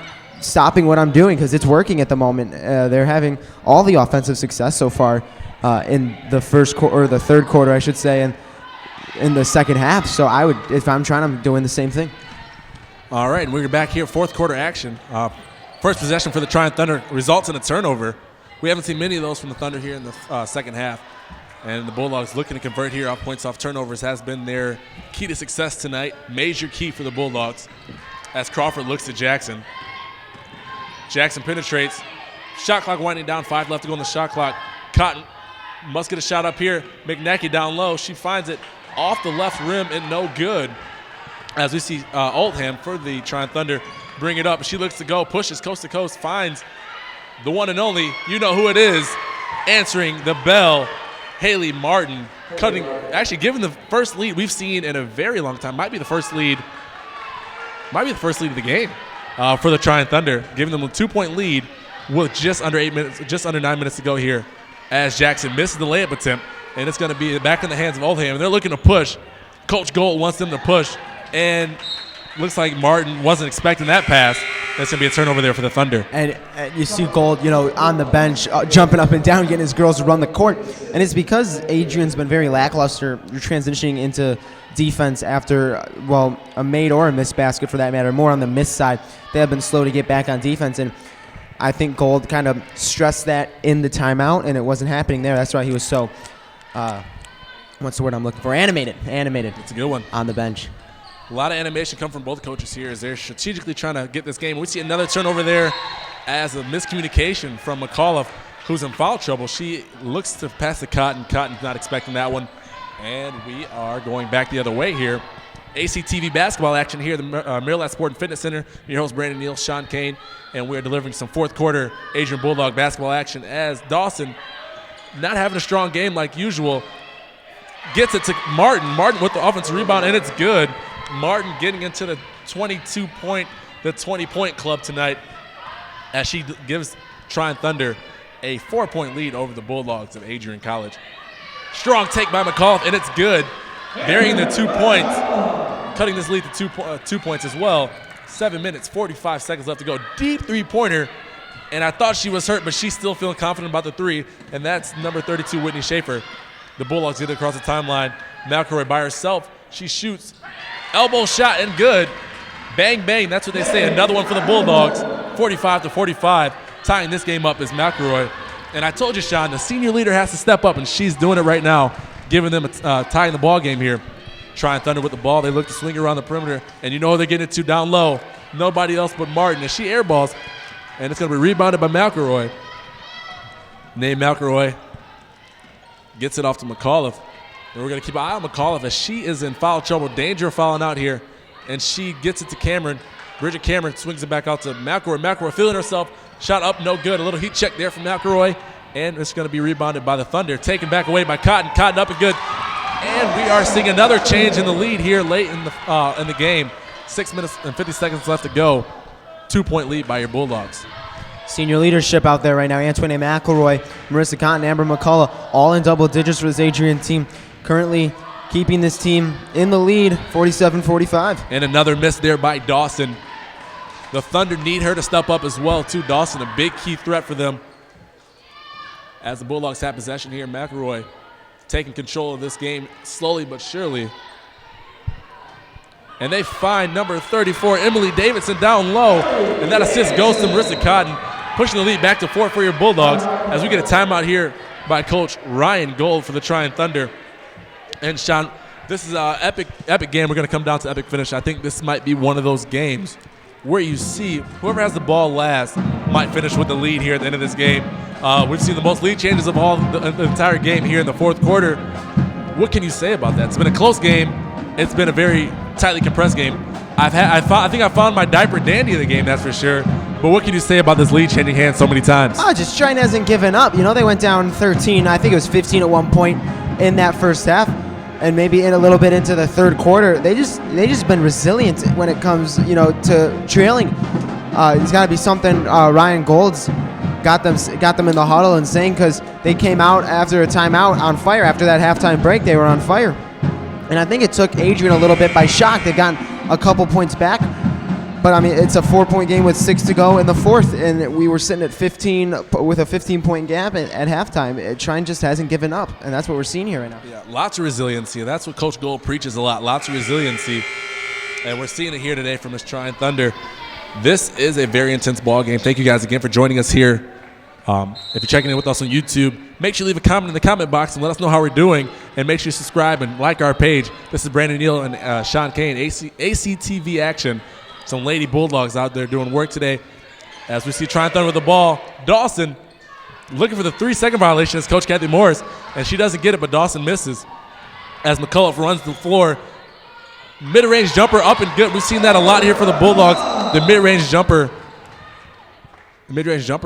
stopping what I'm doing because it's working at the moment. They're having all the offensive success so far in the first or the third quarter, I should say, and in the second half. So if I'm trying, I'm doing the same thing. All right, and we're back here, fourth quarter action. First possession for the Trine Thunder results in a turnover. We haven't seen many of those from the Thunder here in the second half. And the Bulldogs looking to convert here off points off turnovers has been their key to success tonight. Major key for the Bulldogs as Crawford looks to Jackson. Jackson penetrates. Shot clock winding down. 5 left to go on the shot clock. Cotton must get a shot up here. McNacky down low. She finds it off the left rim and no good. As we see Oldham for the Trine Thunder bring it up. She looks to go. Pushes coast to coast. Finds the one and only. You know who it is. Answering the bell. Haley Martin giving the first lead we've seen in a very long time. Might be the first lead of the game for the Trine Thunder, giving them a 2-point lead with just under 9 minutes to go here. As Jackson misses the layup attempt, and it's going to be back in the hands of Oldham. And they're looking to push. Coach Gold wants them to push, and looks like Martin wasn't expecting that pass. That's going to be a turnover there for the Thunder. And you see Gold, on the bench, jumping up and down, getting his girls to run the court. And it's because Adrian's been very lackluster transitioning into defense after, a made or a missed basket for that matter, more on the missed side. They have been slow to get back on defense. And I think Gold kind of stressed that in the timeout, and it wasn't happening there. That's why he was so, what's the word I'm looking for? Animated. That's a good one. On the bench. A lot of animation come from both coaches here as they're strategically trying to get this game. We see another turnover there as a miscommunication from McAuliffe, who's in foul trouble. She looks to pass to Cotton. Cotton's not expecting that one. And we are going back the other way here. ACTV basketball action here at the Maryland Sport and Fitness Center. Your host, Brandon Neal, Sean Kane, and we're delivering some fourth quarter Adrian Bulldog basketball action as Dawson, not having a strong game like usual, gets it to Martin. Martin with the offensive rebound, and it's good. Martin getting into the 20-point club tonight as she gives Trine Thunder a 4-point lead over the Bulldogs of Adrian College. Strong take by McAuliffe, and it's good. Burying the 2 points, cutting this lead to 2 points as well. 7 minutes, 45 seconds left to go. Deep three-pointer, and I thought she was hurt, but she's still feeling confident about the three, and that's number 32, Whitney Schaefer. The Bulldogs get it across the timeline. McElroy by herself. She shoots. Elbow shot and good. Bang, bang. That's what they say. Another one for the Bulldogs. 45-45. Tying this game up is McElroy. And I told you, Sean, the senior leader has to step up, and she's doing it right now, giving them tying the ball game here. Trine Thunder with the ball. They look to swing around the perimeter, and they're getting it to down low. Nobody else but Martin. And she airballs, and it's going to be rebounded by McElroy. Nate McElroy gets it off to McAuliffe. And we're going to keep an eye on McAuliffe as she is in foul trouble. Danger of fouling out here. And she gets it to Cameron. Bridget Cameron swings it back out to McElroy. McElroy feeling herself. Shot up, no good. A little heat check there from McElroy. And it's going to be rebounded by the Thunder. Taken back away by Cotton. Cotton up and good. And we are seeing another change in the lead here late in the game. 6 minutes and 50 seconds left to go. 2-point lead by your Bulldogs. Senior leadership out there right now. Antoine McElroy, Marissa Cotton, Amber McCullough, all in double digits for this Adrian team. Currently keeping this team in the lead, 47-45. And another miss there by Dawson. The Thunder need her to step up as well, too. Dawson, a big key threat for them. As the Bulldogs have possession here, McElroy taking control of this game slowly but surely. And they find number 34, Emily Davidson, down low. And that assist goes to Marissa Cotton, pushing the lead back to 4 for your Bulldogs as we get a timeout here by Coach Ryan Gold for the Trine Thunder. And Sean, this is an epic game. We're going to come down to epic finish. I think this might be one of those games where you see whoever has the ball last might finish with the lead here at the end of this game. We've seen the most lead changes of all the entire game here in the fourth quarter. What can you say about that? It's been a close game. It's been a very tightly compressed game. I think I found my diaper dandy of the game, that's for sure. But what can you say about this lead changing hands so many times? Just Trine hasn't given up. They went down 13. I think it was 15 at one point in that first half. and maybe in a little bit into the third quarter, they just been resilient when it comes, to trailing. It's got to be something Ryan Gold's got them in the huddle and saying, because they came out after a timeout on fire. After that halftime break, they were on fire. And I think it took Adrian a little bit by shock. They've gotten a couple points back. But, I mean, it's a 4-point game with 6 to go in the fourth, and we were sitting at 15 with a 15-point gap at halftime. Trine just hasn't given up, and that's what we're seeing here right now. Yeah, lots of resiliency. That's what Coach Gold preaches a lot, lots of resiliency. And we're seeing it here today from his Trine Thunder. This is a very intense ball game. Thank you guys again for joining us here. If you're checking in with us on YouTube, make sure you leave a comment in the comment box and let us know how we're doing. And make sure you subscribe and like our page. This is Brandon Neal and Sean Kane, ACTV Action. Some Lady Bulldogs out there doing work today. As we see Trine Thunder with the ball, Dawson looking for the 3-second violation as Coach Kathy Morris, and she doesn't get it, but Dawson misses. As McCullough runs the floor, mid-range jumper up and good. We've seen that a lot here for the Bulldogs. The mid-range jumper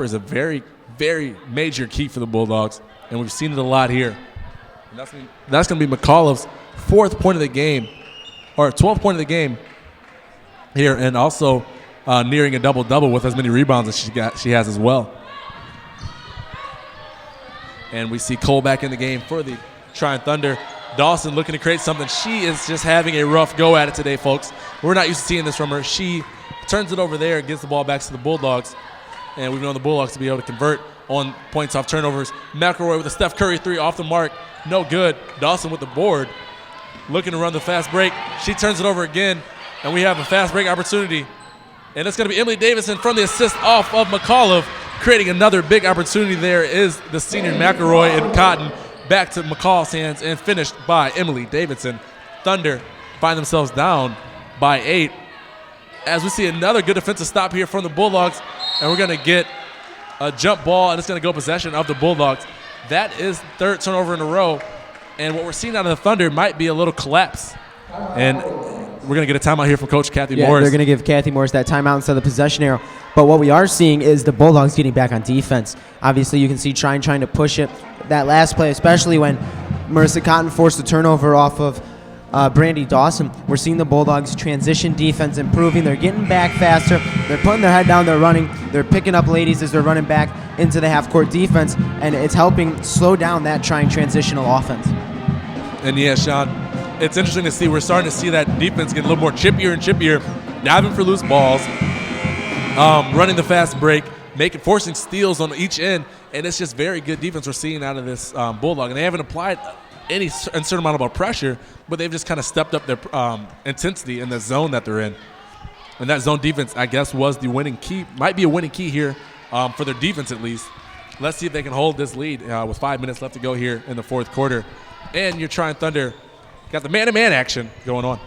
is a very, very major key for the Bulldogs, and we've seen it a lot here. And that's going to be McCullough's 4th point of the game, or 12th point of the game here, and also nearing a double-double with as many rebounds as she has as well. And we see Cole back in the game for the Trine Thunder. Dawson looking to create something. She is just having a rough go at it today, folks. We're not used to seeing this from her. She turns it over there, gives the ball back to the Bulldogs, and we've known the Bulldogs to be able to convert on points off turnovers. McElroy with a Steph Curry 3 off the mark. No good. Dawson with the board, looking to run the fast break. She turns it over again, and we have a fast break opportunity. And it's going to be Emily Davidson from the assist off of McCullough, creating another big opportunity. There is the senior McElroy and Cotton back to McCall's hands and finished by Emily Davidson. Thunder find themselves down by 8. As we see another good defensive stop here from the Bulldogs, and we're going to get a jump ball, and it's going to go possession of the Bulldogs. That is third turnover in a row, and what we're seeing out of the Thunder might be a little collapse. And we're going to get a timeout here from Coach Kathy Morris. They're going to give Kathy Morris that timeout instead of the possession arrow. But what we are seeing is the Bulldogs getting back on defense. Obviously, you can see trying to push it. That last play, especially when Marissa Cotton forced the turnover off of Brandy Dawson, we're seeing the Bulldogs transition defense improving. They're getting back faster. They're putting their head down. They're running. They're picking up ladies as they're running back into the half-court defense, and it's helping slow down that trying transitional offense. And, yeah, Sean, it's interesting to see. We're starting to see that defense get a little more chippier and chippier, diving for loose balls, running the fast break, forcing steals on each end, and it's just very good defense we're seeing out of this Bulldog. And they haven't applied any certain amount of pressure, but they've just kind of stepped up their intensity in the zone that they're in. And that zone defense, I guess, was the winning key, might be a winning key here for their defense at least. Let's see if they can hold this lead with 5 minutes left to go here in the fourth quarter. And your Trine Thunder got the man-to-man action going on.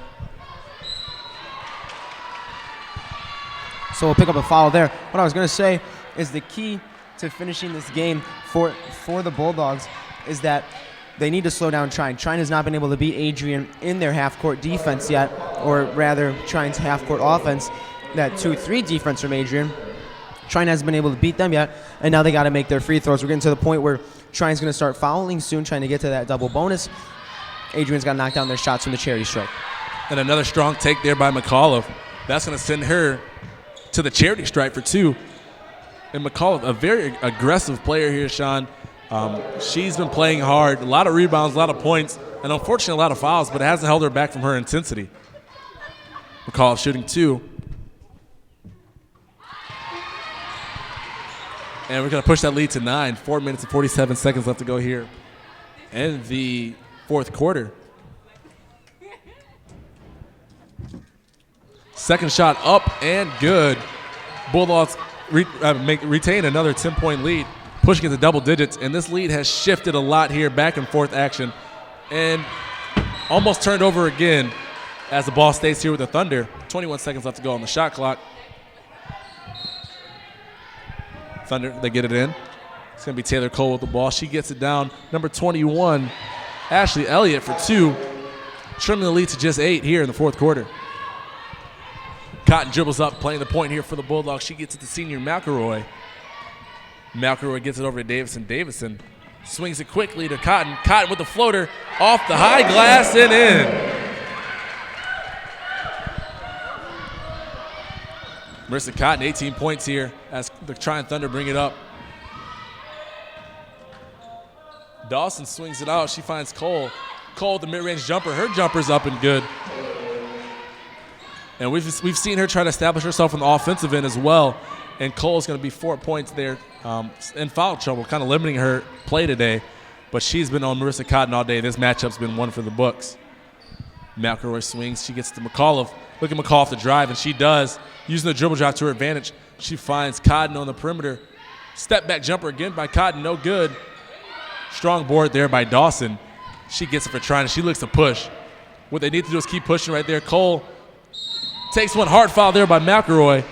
So we'll pick up a foul there. What I was going to say is the key to finishing this game for the Bulldogs is that they need to slow down Trine. Trine has not been able to beat Adrian in their half-court defense yet, or rather Trine's half-court offense, that 2-3 defense from Adrian. Trine hasn't been able to beat them yet, and now they got to make their free throws. We're getting to the point where Trine's going to start fouling soon, trying to get to that double bonus. Adrian's got to knock down their shots from the charity stripe. And another strong take there by McCullough. That's going to send her to the charity stripe for 2. And McCullough, a very aggressive player here, Sean. She's been playing hard. A lot of rebounds, a lot of points, and unfortunately a lot of fouls, but it hasn't held her back from her intensity. McCullough shooting 2. And we're going to push that lead to 9. 4 minutes and 47 seconds left to go here in the fourth quarter. Second shot up and good. Bulldogs retain another 10-point lead, pushing it to double digits. And this lead has shifted a lot here, back and forth action, and almost turned over again as the ball stays here with the Thunder. 21 seconds left to go on the shot clock. Thunder, they get it in. It's going to be Taylor Cole with the ball. She gets it down. Number 21, Ashley Elliott for 2, trimming the lead to just 8 here in the fourth quarter. Cotton dribbles up, playing the point here for the Bulldogs. She gets it to senior McElroy. McElroy gets it over to Davison. Davison Swings it quickly to Cotton. Cotton with the floater off the high glass and in. Marissa Cotton, 18 points here as the Trine Thunder bring it up. Dawson swings it out. She finds Cole. Cole, the mid-range jumper. Her jumper's up and good. And we've seen her try to establish herself on the offensive end as well. And Cole's going to be 4 points there in foul trouble, kind of limiting her play today. But she's been on Marissa Cotton all day. This matchup's been one for the books. McElroy swings. She gets to McAuliffe. Look at McAuliffe to drive, and she does. Using the dribble drive to her advantage. She finds Cotton on the perimeter. Step back jumper again by Cotton. No good. Strong board there by Dawson. She gets it for Trine. She looks to push. What they need to do is keep pushing right there. Cole takes one hard foul there by McElroy.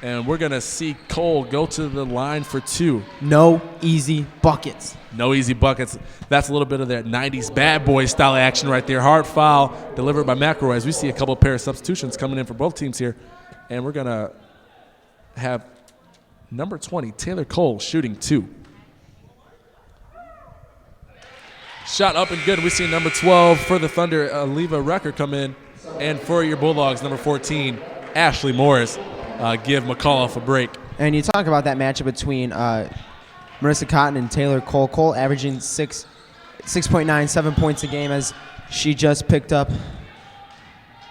And we're going to see Cole go to the line for 2. No easy buckets. No easy buckets. That's a little bit of that 90s bad boy style action right there. Hard foul delivered by McElroy as we see a couple of pair of substitutions coming in for both teams here. And we're going to have number 20, Taylor Cole, shooting 2. Shot up and good. We see number 12 for the Thunder, Aleva Recker, come in. And for your Bulldogs, number 14, Ashley Morris, give McAuliffe a break. And you talk about that matchup between Marissa Cotton and Taylor Cole. Cole averaging 6.9, 7 points a game as she just picked up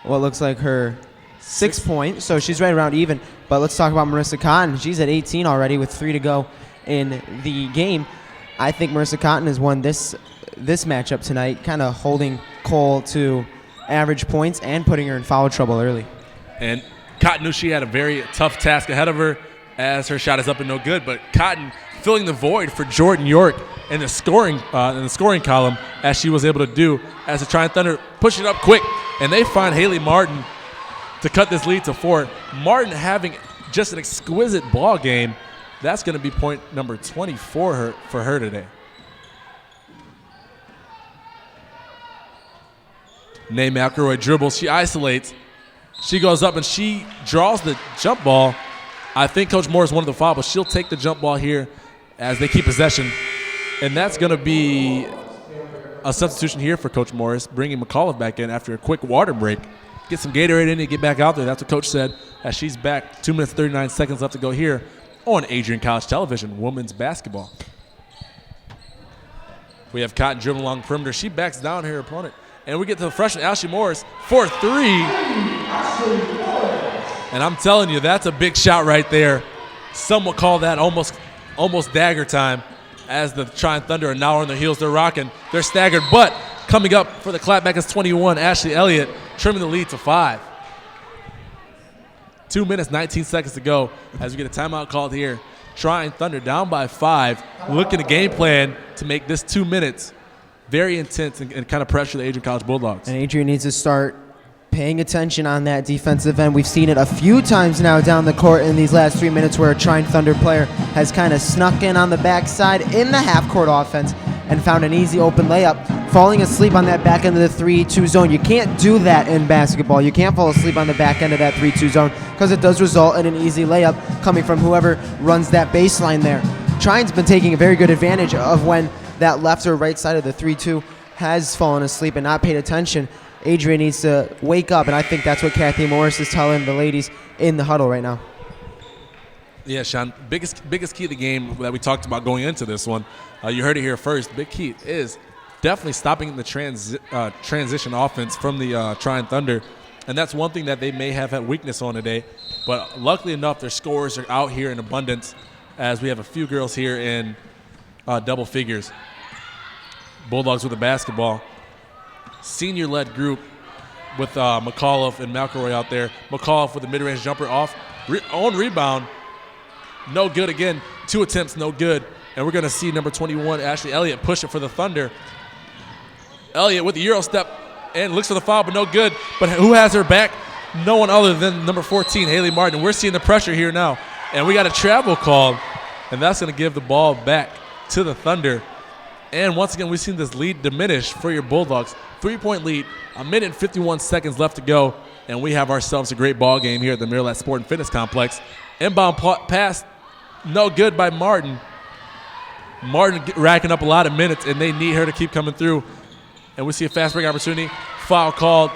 what looks like her 6 points. So she's right around even. But let's talk about Marissa Cotton. She's at 18 already with 3 to go in the game. I think Marissa Cotton has won this matchup tonight, kind of holding Cole to average points and putting her in foul trouble early. And Cotton knew she had a very tough task ahead of her as her shot is up and no good, but Cotton filling the void for Jordan York in the scoring column as she was able to do as the Trine Thunder push it up quick, and they find Haley Martin to cut this lead to 4. Martin having just an exquisite ball game. That's going to be point number 24 for her today. Nay McElroy dribbles. She isolates. She goes up and she draws the jump ball. I think Coach Morris wanted the foul, but she'll take the jump ball here as they keep possession. And that's going to be a substitution here for Coach Morris, bringing McAuliffe back in after a quick water break. Get some Gatorade in and get back out there. That's what Coach said as she's back. 2 minutes, 39 seconds left to go here on Adrian College Television, women's basketball. We have Cotton dribbling along the perimeter. She backs down her opponent. And we get to the freshman, Ashley Morris, for 3. And I'm telling you, that's a big shot right there. Some would call that almost dagger time as the Trine Thunder are now on their heels. They're rocking. They're staggered. But coming up for the clapback is 21, Ashley Elliott, trimming the lead to 5. 2 minutes, 19 seconds to go as we get a timeout called here. Trine Thunder down by 5, looking to game plan to make this 2 minutes very intense and kind of pressure the Adrian College Bulldogs. And Adrian needs to start paying attention on that defensive end. We've seen it a few times now down the court in these last 3 minutes where a Trine Thunder player has kind of snuck in on the backside in the half-court offense and found an easy open layup, falling asleep on that back end of the 3-2 zone. You can't do that in basketball. You can't fall asleep on the back end of that 3-2 zone because it does result in an easy layup coming from whoever runs that baseline there. Trine's been taking a very good advantage of when that left or right side of the 3-2 has fallen asleep and not paid attention. Adrian needs to wake up, and I think that's what Kathy Morris is telling the ladies in the huddle right now. Yeah, Sean, biggest key of the game that we talked about going into this one, you heard it here first, big key is definitely stopping the transition offense from the Trine Thunder, and that's one thing that they may have had weakness on today, but luckily enough, their scores are out here in abundance as we have a few girls here in double figures. Bulldogs with the basketball. Senior-led group with McAuliffe and McElroy out there. McAuliffe with a mid-range jumper off. On rebound. No good again. 2 attempts, no good. And we're going to see number 21, Ashley Elliott, push it for the Thunder. Elliott with the Euro step and looks for the foul, but no good. But who has her back? No one other than number 14, Haley Martin. We're seeing the pressure here now. And we got a travel call, and that's going to give the ball back to the Thunder. And once again, we've seen this lead diminish for your Bulldogs. 3-point lead, 1 minute and 51 seconds left to go, and we have ourselves a great ball game here at the Mirrorlat Sport and Fitness Complex. Inbound pass, no good by Martin. Martin racking up a lot of minutes, and they need her to keep coming through. And we see a fast break opportunity. Foul called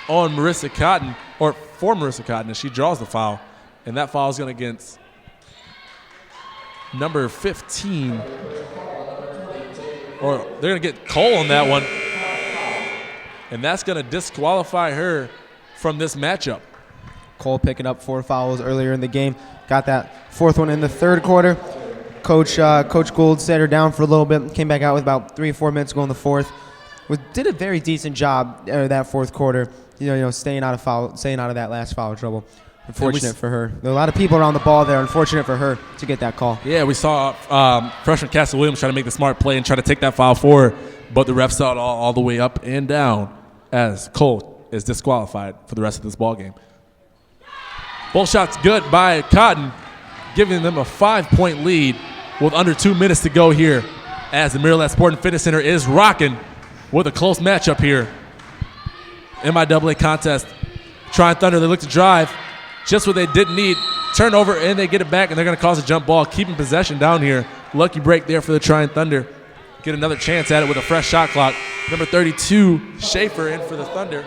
on Marissa Cotton, or for Marissa Cotton, and she draws the foul. And that foul is going against number 15. Or they're going to get Cole on that one. And that's going to disqualify her from this matchup. Cole picking up 4 fouls earlier in the game. Got that 4th one in the 3rd quarter. Coach Gould sat her down for a little bit. Came back out with about 3 or 4 minutes to go in the 4th. Did a very decent job that 4th quarter. Staying out of that last foul trouble. Unfortunate for her. There are a lot of people around the ball there. Unfortunate for her to get that call. Yeah, we saw freshman Cassie Williams try to make the smart play and try to take that foul for her, but the ref saw it all the way up and down as Cole is disqualified for the rest of this ball game. Both shots good by Cotton, giving them a 5-point lead with under 2 minutes to go here as the Maryland Sport and Fitness Center is rocking with a close matchup here. MIAA contest. Trine Thunder, they look to drive. Just what they didn't need. Turnover, and they get it back, and they're going to cause a jump ball, keeping possession down here. Lucky break there for the Trine Thunder. Get another chance at it with a fresh shot clock. Number 32, Schaefer, in for the Thunder.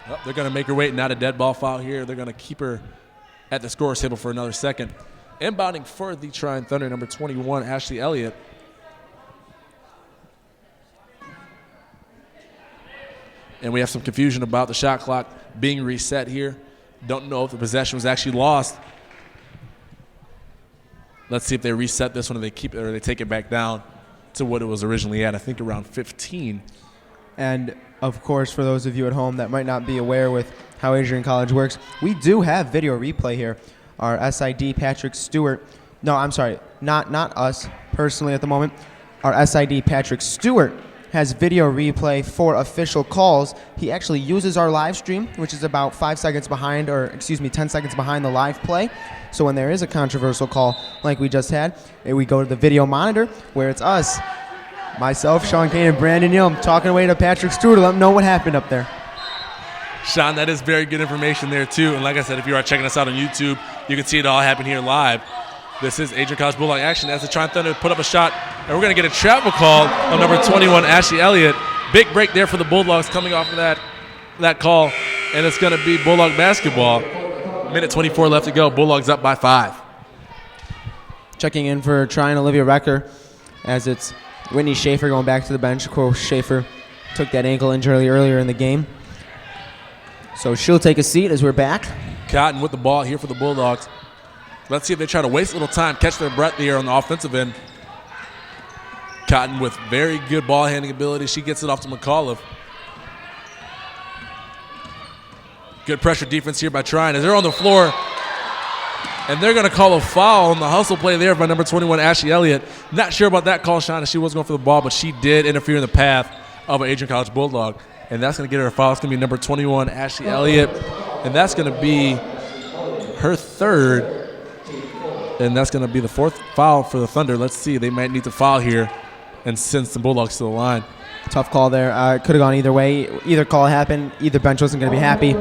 Oh, they're going to make her wait. Not a dead ball foul here. They're going to keep her at the scorer's table for another second. Inbounding for the Trine Thunder, number 21, Ashley Elliott. And we have some confusion about the shot clock being reset here. Don't know if the possession was actually lost. Let's see if they reset this one or they keep it or they take it back down to what it was originally at, I think around 15. And, of course, for those of you at home that might not be aware with how Adrian College works, we do have video replay here. Our SID, Patrick Stewart. No, I'm sorry, not us personally at the moment. Our SID, Patrick Stewart, has video replay for official calls. He actually uses our live stream, which is about 10 seconds behind the live play. So when there is a controversial call like we just had, we go to the video monitor where it's us, myself, Sean Kane, and Brandon Neal, talking away to Patrick Stewart to let him know what happened up there. Sean, that is very good information there, too. And like I said, if you are checking us out on YouTube, you can see it all happen here live. This is Adrian College Bulldog action as the Trine Thunder put up a shot, and we're going to get a travel call on number 21, Ashley Elliott. Big break there for the Bulldogs coming off of that call, and it's going to be Bulldog basketball. Minute 24 left to go. Bulldogs up by 5. Checking in for Trine, Olivia Recker, as it's Whitney Schaefer going back to the bench. Of course, Schaefer took that ankle injury earlier in the game. So she'll take a seat as we're back. Cotton with the ball here for the Bulldogs. Let's see if they try to waste a little time, catch their breath here on the offensive end. Cotton with very good ball handling ability. She gets it off to McAuliffe. Good pressure defense here by Trine as they're on the floor. And they're going to call a foul on the hustle play there by number 21, Ashley Elliott. Not sure about that call, Sean, as she was going for the ball, but she did interfere in the path of an Adrian College Bulldog. And that's going to get her a foul. It's going to be number 21, Ashley Elliott. And that's going to be her 3rd. And that's going to be the 4th foul for the Thunder. Let's see. They might need to foul here and send some Bulldogs to the line. Tough call there. It could have gone either way. Either call happened. Either bench wasn't going to be happy.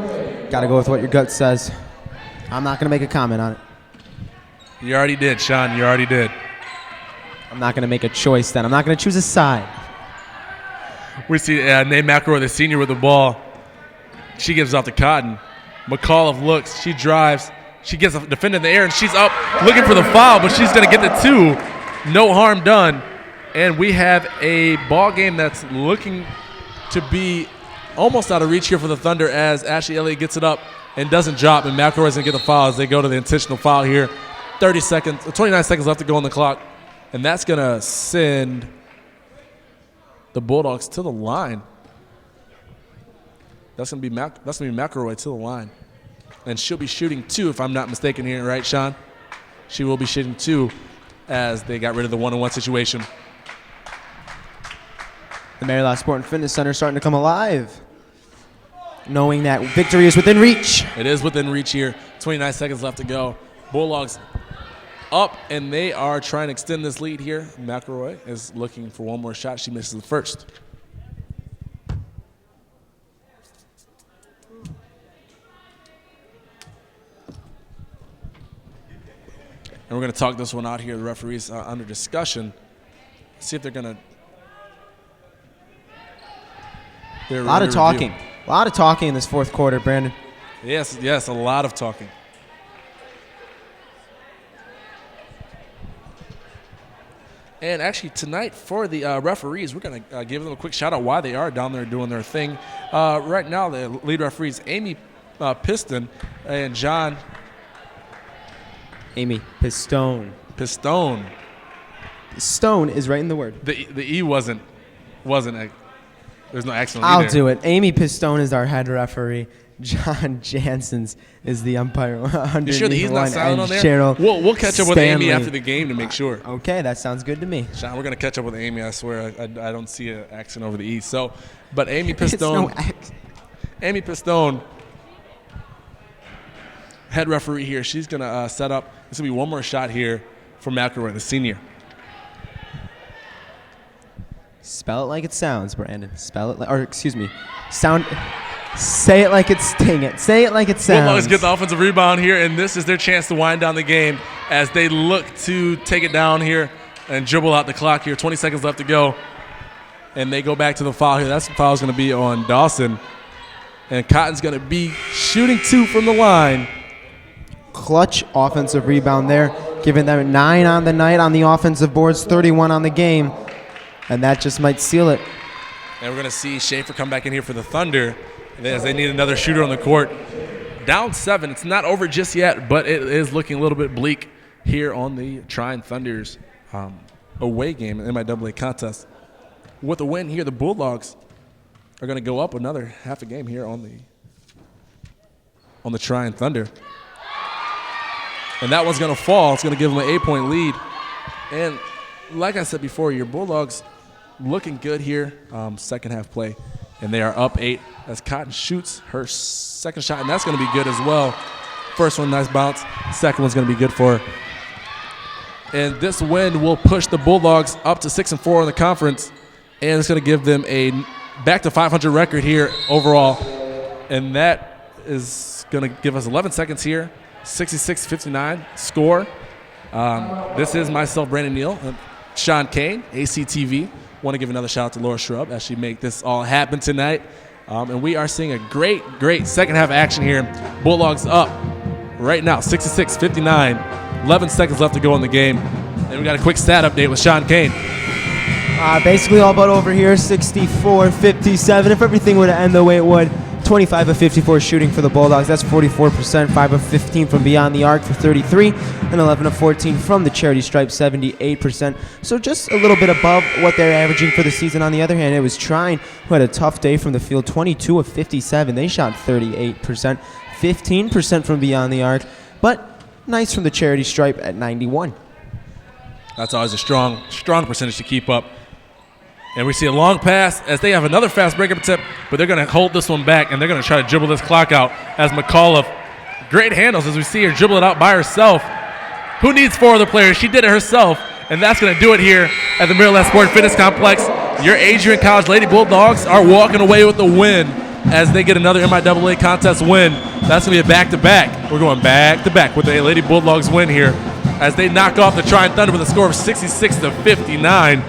Got to go with what your gut says. I'm not going to make a comment on it. You already did, Sean. You already did. I'm not going to make a choice then. I'm not going to choose a side. We see Nate McElroy, the senior, with the ball. She gives off to Cotton. McAuliffe looks. She drives. She gets a defender in the air, and she's up looking for the foul, but she's going to get the 2. No harm done. And we have a ball game that's looking to be almost out of reach here for the Thunder as Ashley Elliott gets it up and doesn't drop, and McElroy's going to get the foul as they go to the intentional foul here. 29 seconds left to go on the clock, and that's going to send the Bulldogs to the line. That's going to be McElroy to the line. And she'll be shooting 2, if I'm not mistaken here, right, Sean? She will be shooting 2 as they got rid of the 1-on-1 situation. The Maryland Sport and Fitness Center starting to come alive, knowing that victory is within reach. It is within reach here. 29 seconds left to go. Bulldogs up, and they are trying to extend this lead here. McElroy is looking for one more shot. She misses the first. And we're going to talk this one out here. The referees are under discussion. See if they're going to. A lot of talking. A lot of talking in this fourth quarter, Brandon. Yes, a lot of talking. And actually tonight for the referees, we're going to give them a quick shout out why they are down there doing their thing. Right now, the lead referees, Amy Piston and John. Amy Pistone. Pistone. Stone is right in the word. The E wasn't there's no accent. I'll do it. Amy Pistone is our head referee. John Janssens is the umpire. You sure that he's not silent on there? We'll catch up with Amy after the game to make sure. Okay, that sounds good to me. Sean, we're going to catch up with Amy. I swear I don't see an accent over the E. So, but Amy Pistone. Amy Pistone, head referee here. She's going to set up. This will be one more shot here for McElroy, the senior. Spell it like it sounds, Brandon. Spell it sound. Say it like it's, dang it. Say it like it sounds. Bulldogs get the offensive rebound here, and this is their chance to wind down the game as they look to take it down here and dribble out the clock here. 20 seconds left to go, and they go back to the foul here. That's the foul is going to be on Dawson, and Cotton's going to be shooting 2 from the line. Clutch offensive rebound there, giving them 9 on the night on the offensive boards, 31 on the game, and that just might seal it. And we're going to see Schaefer come back in here for the Thunder as they need another shooter on the court. Down 7. It's not over just yet, but it is looking a little bit bleak here on the Trine Thunder's away game in MIAA contest. With a win here, the Bulldogs are going to go up another half a game here on the Trine Thunder. And that one's going to fall. It's going to give them an 8-point lead. And like I said before, your Bulldogs looking good here, second half play. And they are up 8 as Cotton shoots her second shot, and that's going to be good as well. First one, nice bounce. Second one's going to be good for her. And this win will push the Bulldogs up to 6-4 in the conference, and it's going to give them a back to 500 record here overall. And that is going to give us 11 seconds here, 66-59 score. This is myself, Brandon Neal, and Sean Kane, ACTV. Want to give another shout out to Laura Shrub as she make this all happen tonight. And we are seeing a great second half action here. Bulldogs up right now, 66-59. 11 seconds left to go in the game. And we got a quick stat update with Sean Kane. Basically all but over here, 64-57. If everything were to end the way it would, 25 of 54 shooting for the Bulldogs. That's 44%. 5 of 15 from beyond the arc for 33, and 11 of 14 from the charity stripe, 78%. So just a little bit above what they're averaging for the season. On the other hand, it was Trine who had a tough day from the field, 22 of 57. They shot 38%, 15% from beyond the arc, but nice from the charity stripe at 91. That's always a strong percentage to keep up. And we see a long pass as they have another fast break-up tip, but they're going to hold this one back, and they're going to try to dribble this clock out as McAuliffe. Great handles as we see her dribble it out by herself. Who needs 4 other players? She did it herself, and that's going to do it here at the Mirror Lab Sport Fitness Complex. Your Adrian College Lady Bulldogs are walking away with the win as they get another MIAA contest win. That's going to be a back-to-back. We're going back-to-back with the Lady Bulldogs win here as they knock off the Trine Thunder with a score of 66-59.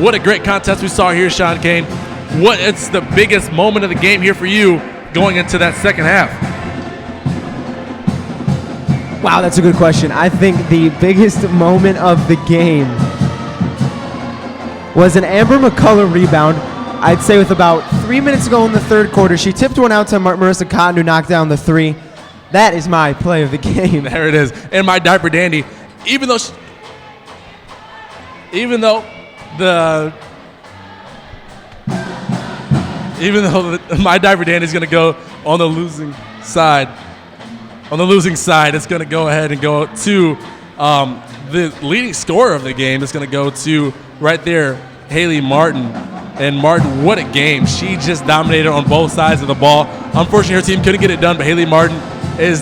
What a great contest we saw here, Sean Kane. It's the biggest moment of the game here for you going into that second half? Wow, that's a good question. I think the biggest moment of the game was an Amber McCullough rebound. I'd say with about 3 minutes to go in the third quarter. She tipped one out to Marissa Cotton, who knocked down the 3. That is my play of the game. There it is. And my diaper dandy, even though my diaper dandy is going to go on the losing side. On the losing side, it's going to go ahead and go to the leading scorer of the game. It's going to go to right there, Haley Martin. And Martin, what a game. She just dominated on both sides of the ball. Unfortunately, her team couldn't get it done, but Haley Martin is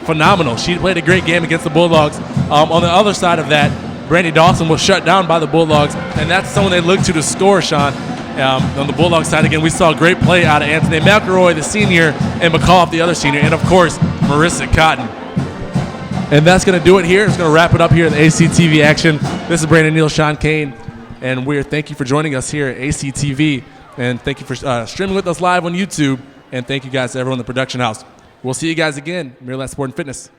phenomenal. She played a great game against the Bulldogs. On the other side of that, Brandy Dawson was shut down by the Bulldogs, and that's someone they look to score, Sean. On the Bulldogs side, again, we saw a great play out of Anthony McElroy, the senior, and McCall, the other senior, and, of course, Marissa Cotton. And that's going to do it here. It's going to wrap it up here at the ACTV action. This is Brandon Neal, Sean Kane, and thank you for joining us here at ACTV. And thank you for streaming with us live on YouTube. And thank you guys to everyone in the production house. We'll see you guys again. Mirror Lab Sport and Fitness.